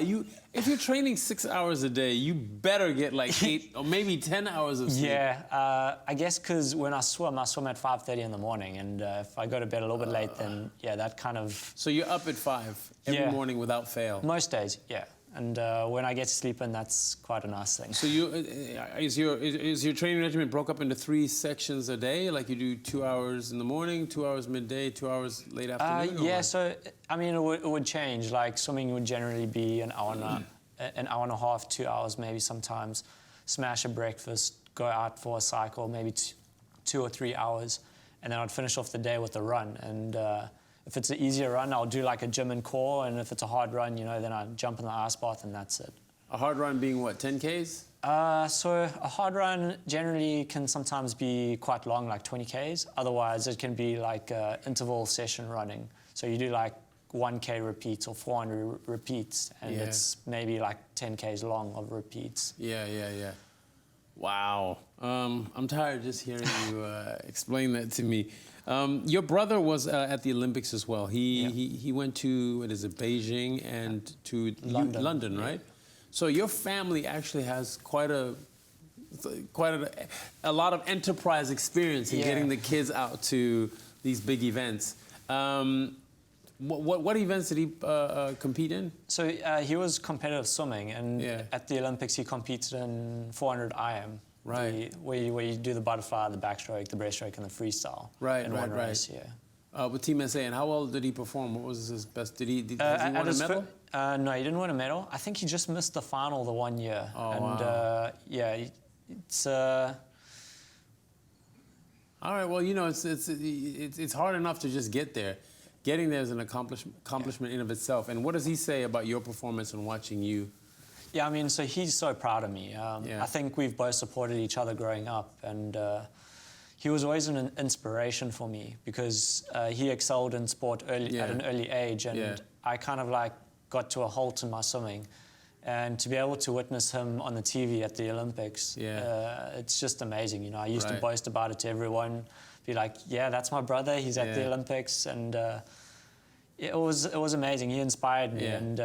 If you're training 6 hours a day, you better get like 8 or maybe 10 hours of sleep. Yeah, I guess because when I swim at 5:30 in the morning, and if I go to bed a little bit late, then yeah, that kind of... So you're up at 5 every morning without fail? Most days, yeah. And when I get to sleep in, that's quite a nice thing. So is your training regimen broke up into 3 sections a day? Like you do 2 hours in the morning, 2 hours midday, 2 hours late afternoon? Yeah, so I mean, it would change. Like swimming would generally be an hour and a half, 2 hours maybe sometimes. Smash a breakfast, go out for a cycle, maybe 2 or 3 hours, and then I'd finish off the day with a run. And if it's an easier run, I'll do like a gym and core, and if it's a hard run, you know, then I jump in the ice bath and that's it. A hard run being what, 10Ks? So a hard run generally can sometimes be quite long, like 20Ks. Otherwise, it can be like interval session running. So you do like 1K repeats or 400 repeats, and it's maybe like 10Ks long of repeats. Yeah. Wow. I'm tired just hearing you explain that to me. Your brother was at the Olympics as well. He went to, what is it, Beijing and to London, right? So your family actually has quite a lot of enterprise experience in getting the kids out to these big events. What events did he compete in? So he was competitive swimming, and at the Olympics he competed in 400 IM. Right. Where you do the butterfly, the backstroke, the breaststroke, and the freestyle. Right, in one race, yeah. With Team SA, and how well did he perform? What was his best? Has he won a medal? No, he didn't win a medal. I think he just missed the final the 1 year. Oh, and, wow. Yeah, it's... All right, well, you know, it's hard enough to just get there. Getting there is an accomplishment in of itself. And what does he say about your performance and watching you? Yeah, I mean, so he's so proud of me. I think we've both supported each other growing up, and he was always an inspiration for me because he excelled in sport at an early age, and I kind of like got to a halt in my swimming. And to be able to witness him on the TV at the Olympics, it's just amazing. You know, I used to boast about it to everyone, be like, yeah, that's my brother, he's at the Olympics, and it was amazing. He inspired me, and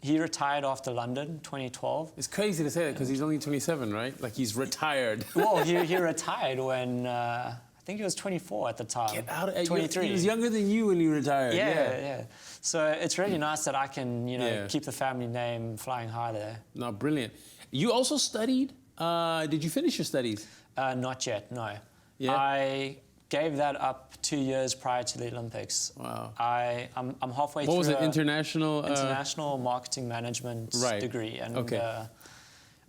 he retired after London, 2012. It's crazy to say that because he's only 27, right? Like he's retired. Well, he retired when I think he was 24 at the time. Get out of 23. He was younger than you when you retired. Yeah. So it's really nice that I can, you know, keep the family name flying high there. No, brilliant. You also studied. Did you finish your studies? Not yet. No. Yeah. I gave that up 2 years prior to the Olympics. Wow. I'm halfway through. What was it? International marketing management degree, and okay.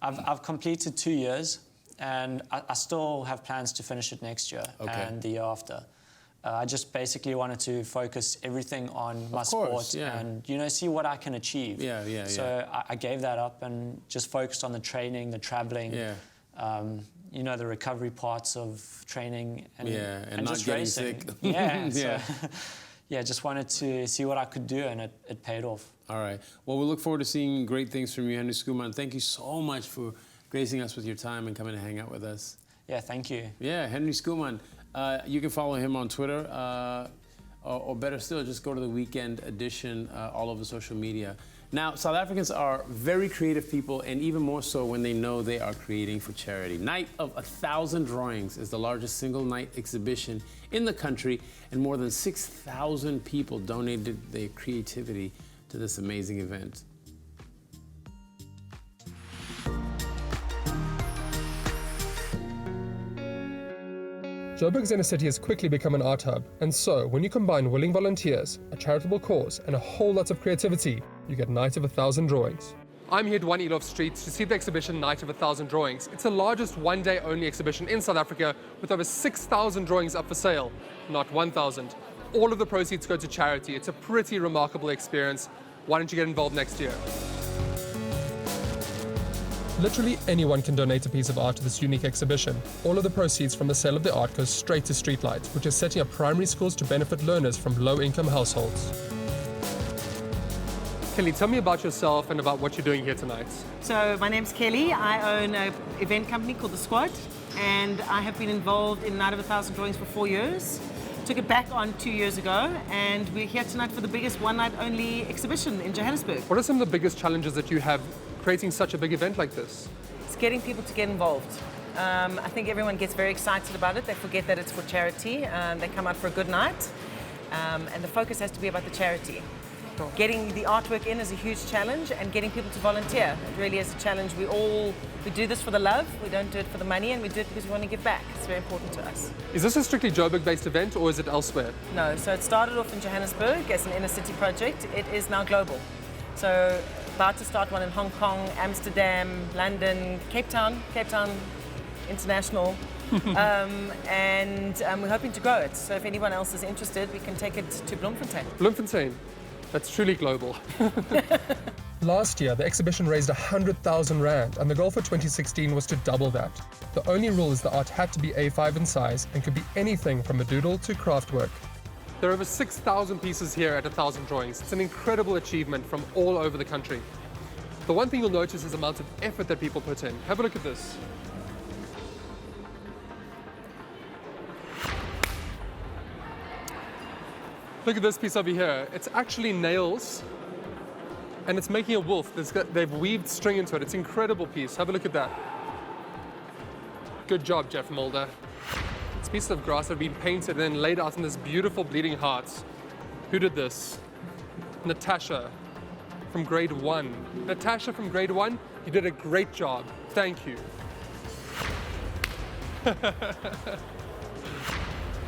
I've completed 2 years, and I still have plans to finish it next year and the year after. I just basically wanted to focus everything on my sport and see what I can achieve. So I gave that up and just focused on the training, the traveling. The recovery parts of training and not just getting racing. sick. Just wanted to see what I could do, and it paid off. All right. Well, we look forward to seeing great things from you, Henri Schoeman. Thank you so much for gracing us with your time and coming to hang out with us. Yeah, thank you. Yeah, Henri Schoeman. You can follow him on Twitter, or better still, just go to the Weekend Edition all over social media. Now, South Africans are very creative people, and even more so when they know they are creating for charity. Night of 1,000 Drawings is the largest single-night exhibition in the country, and more than 6,000 people donated their creativity to this amazing event. Joburg's inner city has quickly become an art hub, and so when you combine willing volunteers, a charitable cause, and a whole lot of creativity, you get Night of 1,000 Drawings. I'm here at 1 Elof Street to see the exhibition Night of 1,000 Drawings. It's the largest one-day only exhibition in South Africa with over 6,000 drawings up for sale, not 1,000. All of the proceeds go to charity. It's a pretty remarkable experience. Why don't you get involved next year? Literally anyone can donate a piece of art to this unique exhibition. All of the proceeds from the sale of the art goes straight to Streetlights, which is setting up primary schools to benefit learners from low-income households. Kelly, tell me about yourself and about what you're doing here tonight. So my name's Kelly. I own an event company called The Squad, and I have been involved in Night of 1,000 Drawings for 4 years. took it back on 2 years ago, and we're here tonight for the biggest one-night-only exhibition in Johannesburg. What are some of the biggest challenges that you have creating such a big event like this? It's getting people to get involved. I think everyone gets very excited about it. They forget that it's for charity. They come out for a good night, and the focus has to be about the charity. Getting the artwork in is a huge challenge, and getting people to volunteer. It really is a challenge. We do this for the love, we don't do it for the money, and we do it because we want to give back. It's very important to us. Is this a strictly Joburg-based event, or is it elsewhere? No, so it started off in Johannesburg as an inner city project. It is now global. So about to start one in Hong Kong, Amsterdam, London, Cape Town International. And we're hoping to grow it. So if anyone else is interested, we can take it to Bloemfontein. Bloemfontein. That's truly global. Last year, the exhibition raised 100,000 Rand, and the goal for 2016 was to double that. The only rule is the art had to be A5 in size and could be anything from a doodle to craft work. There are over 6,000 pieces here at 1,000 drawings. It's an incredible achievement from all over the country. The one thing you'll notice is the amount of effort that people put in. Have a look at this. Look at this piece over here. It's actually nails, and it's making a wolf. They've weaved string into it. It's an incredible piece. Have a look at that. Good job, Jeff Mulder. It's pieces of grass that have been painted and then laid out in this beautiful bleeding heart. Who did this? Natasha from grade 1. Natasha from grade 1, you did a great job. Thank you.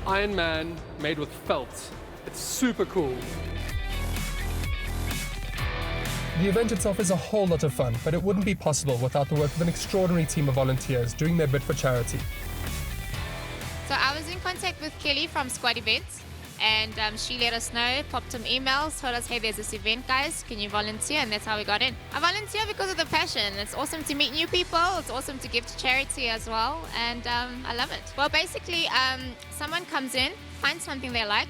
Iron Man made with felt. It's super cool. The event itself is a whole lot of fun, but it wouldn't be possible without the work of an extraordinary team of volunteers doing their bit for charity. So I was in contact with Kelly from Squad Events, and she let us know, popped some emails, told us, hey, there's this event, guys, can you volunteer? And that's how we got in. I volunteer because of the passion. It's awesome to meet new people. It's awesome to give to charity as well, and I love it. Well, basically, someone comes in, finds something they like,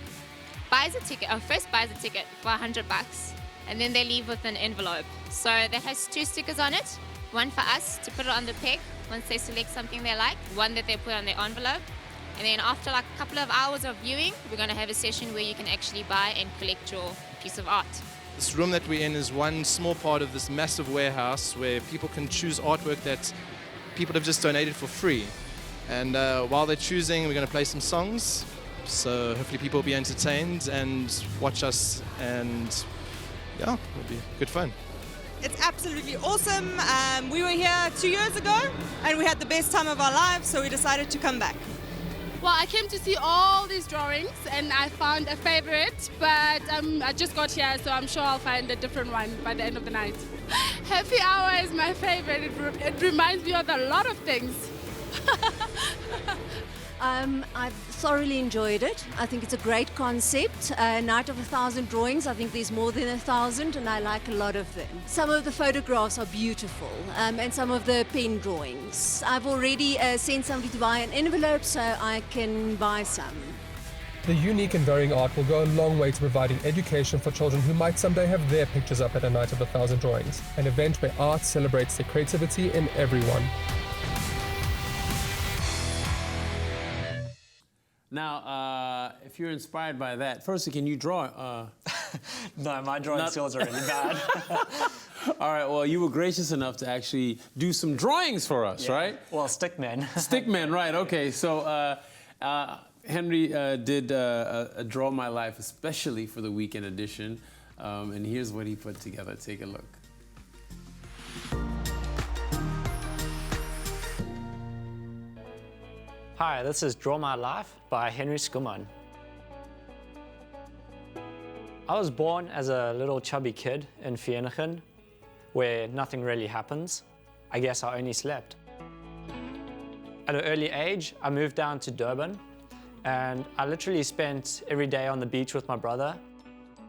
buys a ticket, first buys a ticket for $100, and then they leave with an envelope. So that has 2 stickers on it, one for us to put it on the peg once they select something they like, one that they put on their envelope. And then after like a couple of hours of viewing, we're going to have a session where you can actually buy and collect your piece of art. This room that we're in is one small part of this massive warehouse where people can choose artwork that people have just donated for free. And while they're choosing, we're going to play some songs. So hopefully people will be entertained and watch us, and yeah, it'll be good fun. It's absolutely awesome. We were here 2 years ago and we had the best time of our lives, so we decided to come back. Well, I came to see all these drawings and I found a favorite, but I just got here, so I'm sure I'll find a different one by the end of the night. Happy Hour is my favorite. It reminds me of a lot of things. I've thoroughly enjoyed it. I think it's a great concept. Night of 1,000 drawings. I think there's more than 1,000 and I like a lot of them. Some of the photographs are beautiful and some of the pen drawings. I've already sent somebody to buy an envelope so I can buy some. The unique and varying art will go a long way to providing education for children who might someday have their pictures up at a Night of 1,000 drawings, an event where art celebrates the creativity in everyone. Now, if you're inspired by that, firstly, can you draw? No, my drawing skills are really bad. All right, well, you were gracious enough to actually do some drawings for us, right? Well, stickmen. Stickmen, right, okay. So Henri did a Draw My Life especially for the weekend edition, and here's what he put together. Take a look. Hi, this is Draw My Life by Henri Schoeman. I was born as a little chubby kid in Vereeniging, where nothing really happens. I guess I only slept. At an early age, I moved down to Durban, and I literally spent every day on the beach with my brother.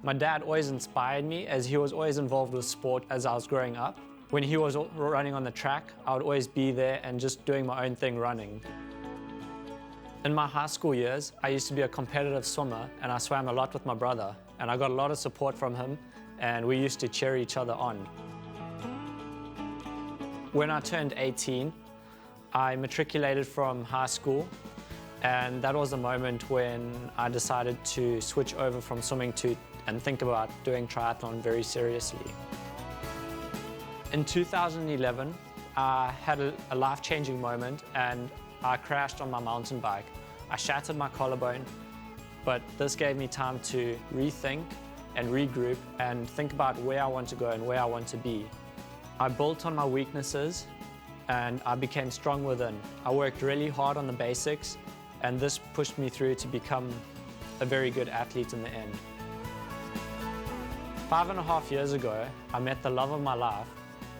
My dad always inspired me, as he was always involved with sport as I was growing up. When he was running on the track, I would always be there and just doing my own thing running. In my high school years, I used to be a competitive swimmer and I swam a lot with my brother, and I got a lot of support from him and we used to cheer each other on. When I turned 18, I matriculated from high school And that was the moment when I decided to switch over from swimming and think about doing triathlon very seriously. In 2011, I had a life-changing moment and I crashed on my mountain bike. I shattered my collarbone, but this gave me time to rethink and regroup and think about where I want to go and where I want to be. I built on my weaknesses and I became strong within. I worked really hard on the basics and this pushed me through to become a very good athlete in the end. 5.5 years ago, I met the love of my life,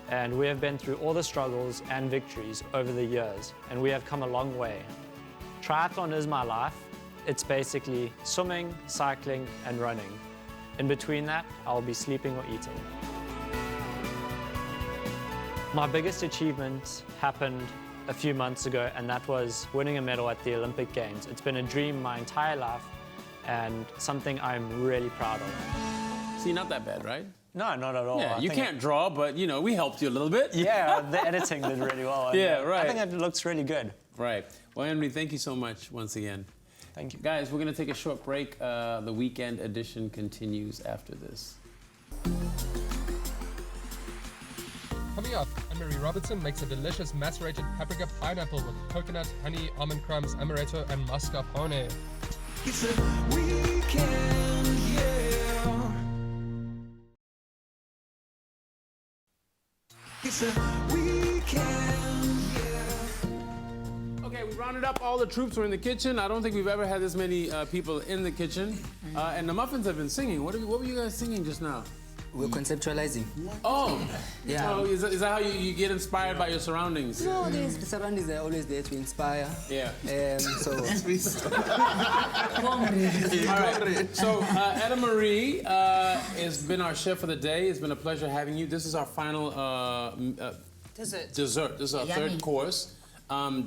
and we have been through all the struggles and victories over the years, and we have come a long way. Triathlon is my life. It's basically swimming, cycling, and running. In between that, I'll be sleeping or eating. My biggest achievement happened a few months ago, and that was winning a medal at the Olympic Games. It's been a dream my entire life, and something I'm really proud of. See, not that bad, right? No, not at all. Yeah, you can't draw, but you know, we helped you a little bit. Yeah, the editing did really well. Yeah, right. I think it looks really good. Right. Well, Henri, thank you so much once again. Thank you. Guys, we're going to take a short break. The weekend edition continues after this. Coming up, Annemarie Robertson makes a delicious macerated paprika pineapple with coconut, honey, almond crumbs, amaretto, and mascarpone. It's a weekend, yeah. It's a weekend, yeah. Okay, we rounded up. All the troops were in the kitchen. I don't think we've ever had this many people in the kitchen. And the Muffinz have been singing. What were you guys singing just now? We're conceptualizing. Oh, yeah. So is that how you get inspired by your surroundings? No, the surroundings are always there to inspire. Yeah. So. All right. So Annemarie has been our chef for the day. It's been a pleasure having you. This is our final dessert. Dessert. This is our Yummy. third course.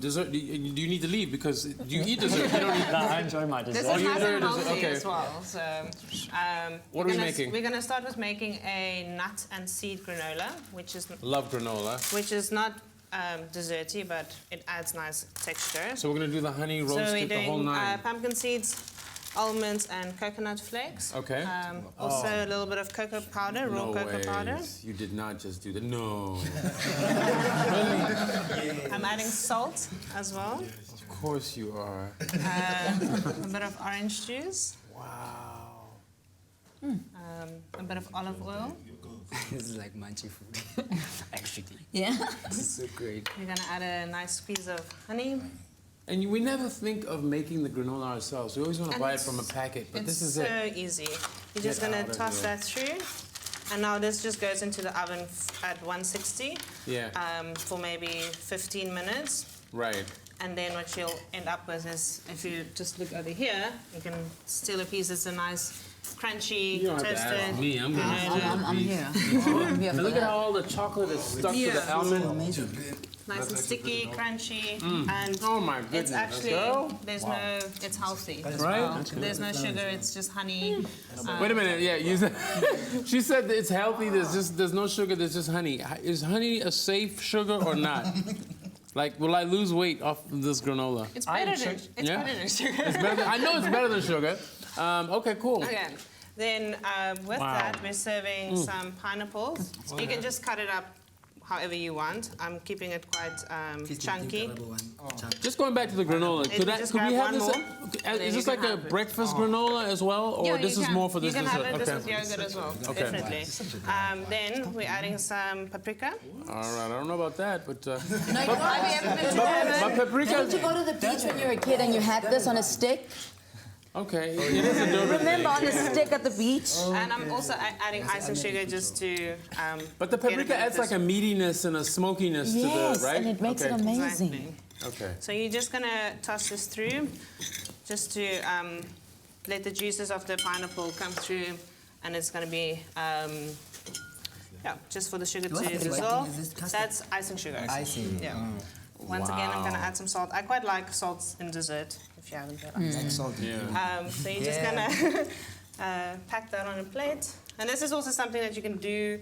Dessert. Do you need to leave because do you eat dessert? You don't eat. No, I enjoy my dessert. This is you nice enjoy and dessert? healthy Okay. as well. So, What are we making? We're going to start with making a nut and seed granola, which is Love granola. not desserty, but it adds nice texture. So we're gonna do the honey So roasted, we're the whole doing nine. pumpkin seeds, almonds, and coconut flakes. Okay. Also a little bit of cocoa powder, raw cocoa powder. You did not just do that. No. I'm adding salt as well. Of course you are. A bit of orange juice. Wow. A bit of olive oil. This is like munchy food, actually. Yeah. This is so great. We're gonna add a nice squeeze of honey. And we never think of making the granola ourselves. We always want to And buy it it's- from a packet, but this is so it. easy. You're just Get gonna out of toss here. that through. And now this just goes into the oven at 160 Yeah. for maybe 15 minutes. Right. And then what you'll end up with is, if you just look over here, you can steal a piece. It's a nice, crunchy, You don't have to toasted. ask me. I'm gonna granola. I'm here. I'm here And for look at that. how all the chocolate is stuck to the Yeah. almond. Nice and sticky, crunchy, Mm. and Oh my goodness. it's actually Girl. there's Wow. no, it's healthy as Right? well. There's no sugar. It's just honey. Wait a minute. Yeah, you said, she said that it's healthy. There's no sugar. There's just honey. Is honey a safe sugar or not? Like, will I lose weight off of this granola? It's better than Yeah? better than sugar. It's better than, I know it's better than sugar. Okay, cool. Okay. Then with Wow. that, we're serving Mm. some pineapples. You can just cut it up however you want. I'm keeping it quite chunky. Just going back to the granola, It- could just we grab have one this? more, and then Is this you like can a have it. breakfast granola as well, or Yeah, this you is can. more for this You can dessert? have it Okay. this with yogurt as well, Okay. definitely. Then we're adding some paprika. All right, I don't know about that, but. No, you haven't been But paprika. Didn't you go to the beach when you were a kid and you had this on a stick? Okay, it is a Durban Remember on thing. the stick at the beach? And I'm also adding icing sugar just to. But the paprika adds like a meatiness and a smokiness to Yes, the, right? and it makes it amazing. Exactly. Okay. So you're just gonna toss this through, just to let the juices of the pineapple come through, and it's gonna be. Yeah, just for the sugar What's to the white dissolve. thing? Is this custard? That's icing sugar. Icing. Yeah. Oh. Once again, I'm gonna Wow. add some salt. I quite like salt in dessert. If you haven't tried Like salt. Yeah. so you're just gonna pack that on a plate. And this is also something that you can do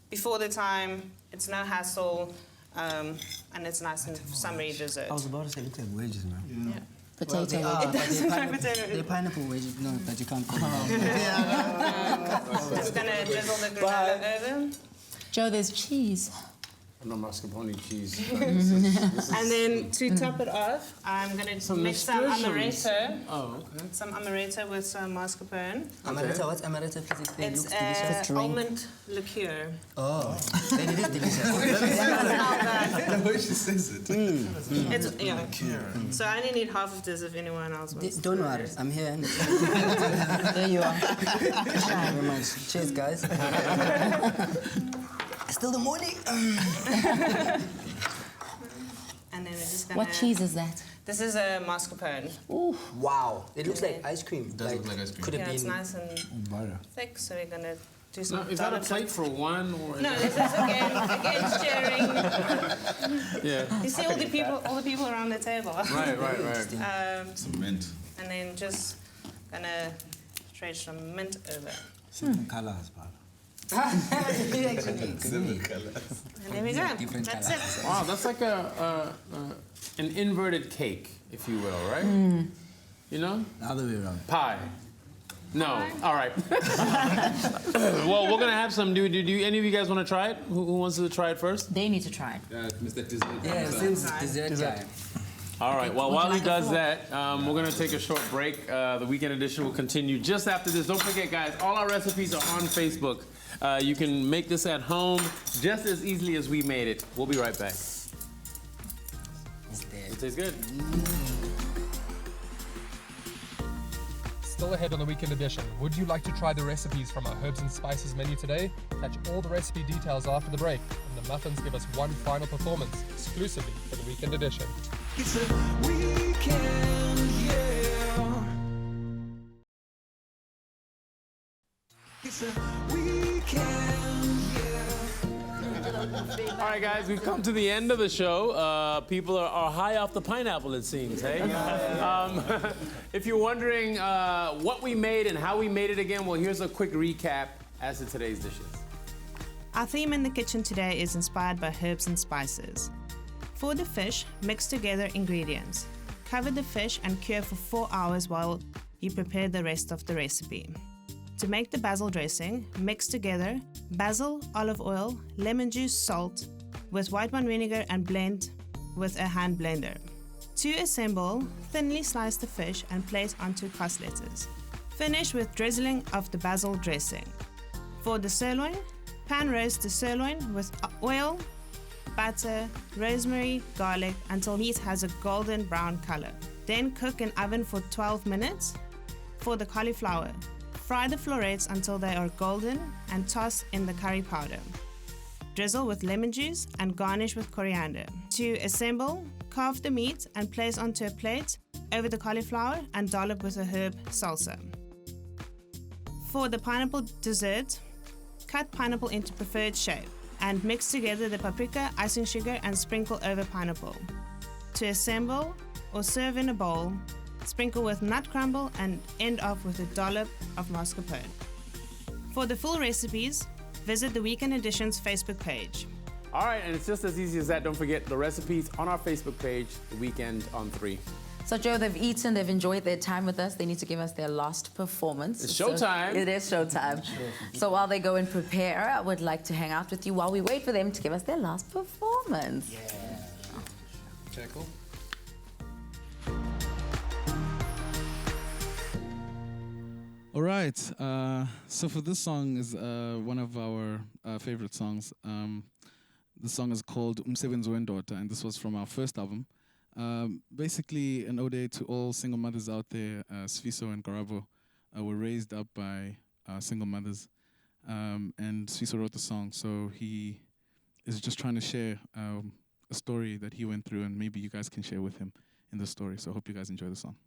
before the time. It's no hassle, and it's nice and summery dessert. I was about to say, it looks like wedges, man. Yeah. Potato they wedges. are, It but doesn't they're look potato They're pineapple wedges. No, that you can't call them. Just gonna drizzle the granola over. Joe, there's cheese. No mascarpone cheese. And then to top it off, I'm gonna mix some nasturtiums. amaretto. Oh, okay. Some amaretto with some mascarpone. Amaretto, what's amaretto physically? It It's looks delicious. almond liqueur. Oh, then it is delicious. The way she says it. It's, yeah. So I only need half of this if anyone else wants. Don't worry, I'm here. There you are. Thank you very much. Cheers, guys. Still the morning. And then we're just gonna... What cheese is that? This is a mascarpone. Ooh, wow. It looks like ice cream. It does look like ice cream. Could have Yeah, been it's nice and Butter. thick, so we're gonna do some... Now, is that a plate for one or? No, this is again sharing. Yeah. You see all the people around the table. Right. Some mint. And then just gonna trade some mint over. Different colors, Bob. Different colors. And there we go. Different That's colors. it. Wow, that's like an inverted cake, if you will, right? You know? The other way around. Pie. No. All right. Well, we're gonna have some. Do any of you guys want to try it? Who wants to try it first? They need to try it. Mr. Dessert. Yeah, since dessert time. All right. Well, Would you while he like a does fork? that, we're gonna take a short break. The weekend edition will continue just after this. Don't forget, guys, all our recipes are on Facebook. You can make this at home just as easily as we made it. We'll be right back. It tastes good. Still ahead on the weekend edition. Would you like to try the recipes from our herbs and spices menu today? Catch all the recipe details after the break. And the Muffinz give us one final performance exclusively for the weekend edition. It's a weekend, yeah. It's a weekend, yeah. All right, guys, we've come to the end of the show. People are high off the pineapple, it seems, hey? If you're wondering what we made and how we made it again, well, here's a quick recap as to today's dishes. Our theme in the kitchen today is inspired by herbs and spices. For the fish, mix together ingredients. Cover the fish and cure for 4 hours while you prepare the rest of the recipe. To make the basil dressing, mix together basil, olive oil, lemon juice, salt with white wine vinegar and blend with a hand blender. To assemble, thinly slice the fish and place onto costletters. Finish with drizzling of the basil dressing. For the sirloin, pan roast the sirloin with oil, butter, rosemary, garlic until meat has a golden brown color. Then cook in oven for 12 minutes. For the cauliflower, fry the florets until they are golden and toss in the curry powder. Drizzle with lemon juice and garnish with coriander. To assemble, carve the meat and place onto a plate over the cauliflower and dollop with a herb salsa. For the pineapple dessert, cut pineapple into preferred shape and mix together the paprika, icing sugar and sprinkle over pineapple. To assemble or serve in a bowl, sprinkle with nut crumble and end off with a dollop of mascarpone. For the full recipes, visit the Weekend Edition's Facebook page. All right, and it's just as easy as that. Don't forget the recipes on our Facebook page, The Weekend on 3. So, Joe, they've eaten, they've enjoyed their time with us. They need to give us their last performance. It's showtime. So it is showtime. So while they go and prepare, I would like to hang out with you while we wait for them to give us their last performance. Okay, cool. All right. So for this song is one of our favorite songs. The song is called Muffinz Wendoda, and this was from our first album. Basically, an ode to all single mothers out there. Sfiso and Garabo were raised up by single mothers, and Sfiso wrote the song. So he is just trying to share a story that he went through, and maybe you guys can share with him in the story. So I hope you guys enjoy the song.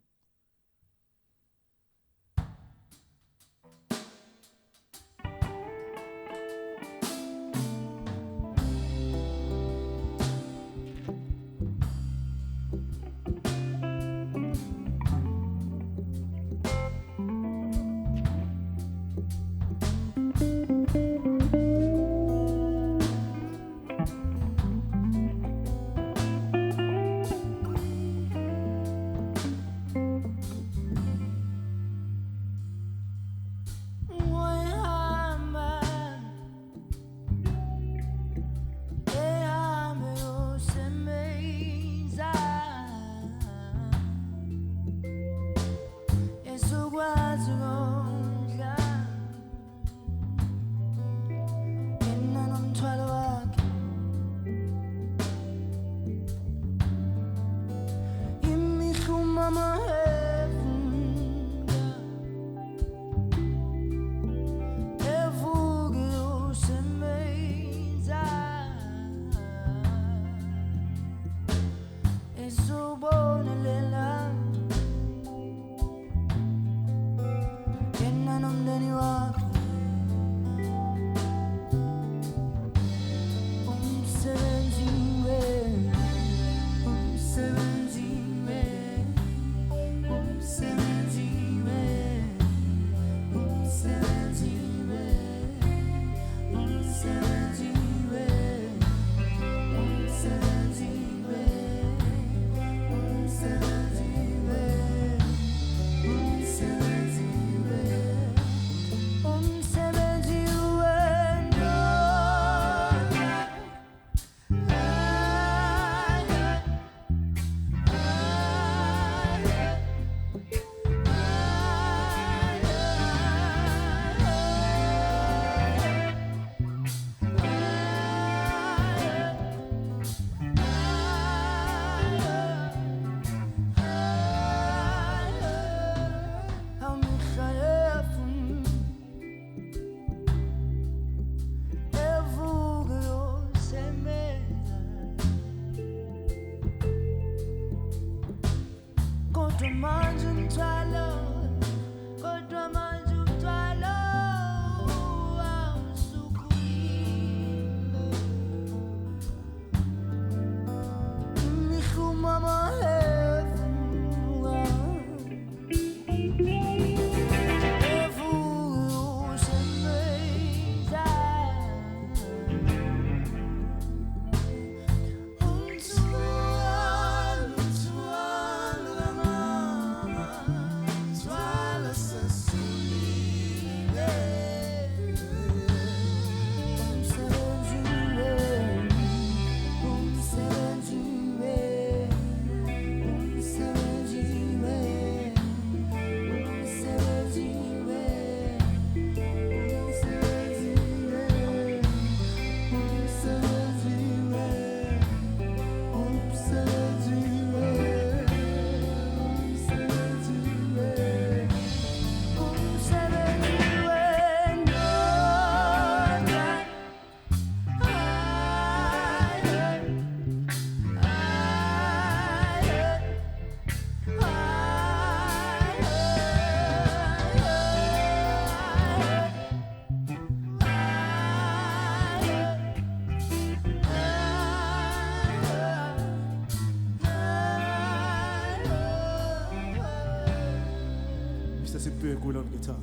Very good on guitar.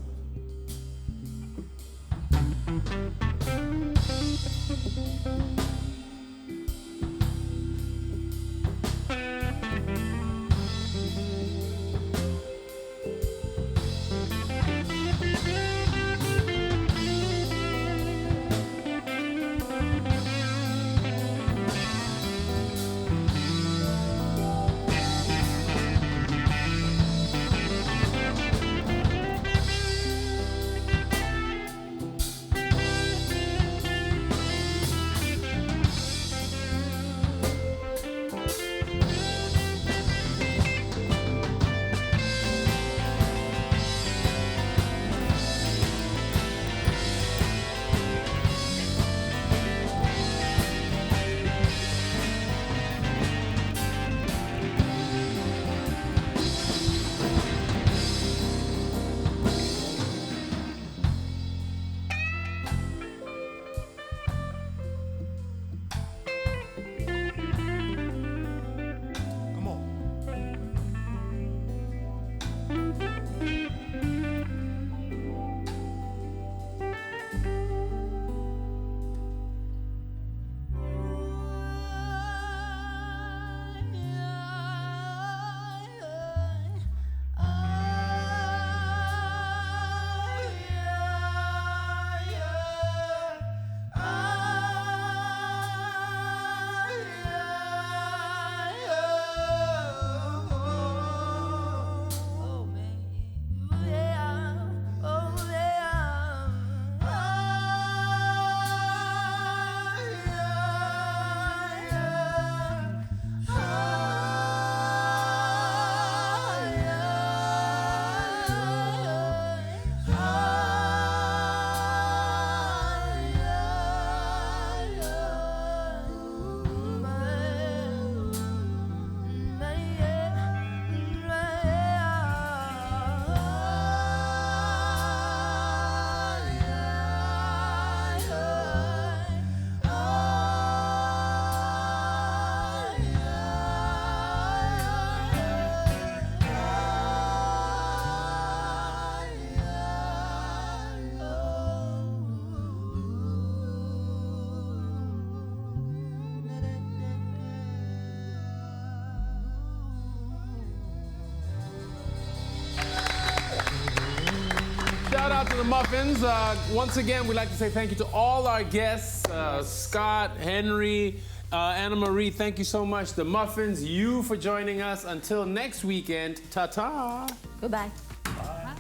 Shout out to the Muffinz. Once again, we'd like to say thank you to all our guests, Scott, Henri, Annemarie, thank you so much. The Muffinz, you for joining us. Until next weekend, ta-ta. Goodbye. Bye.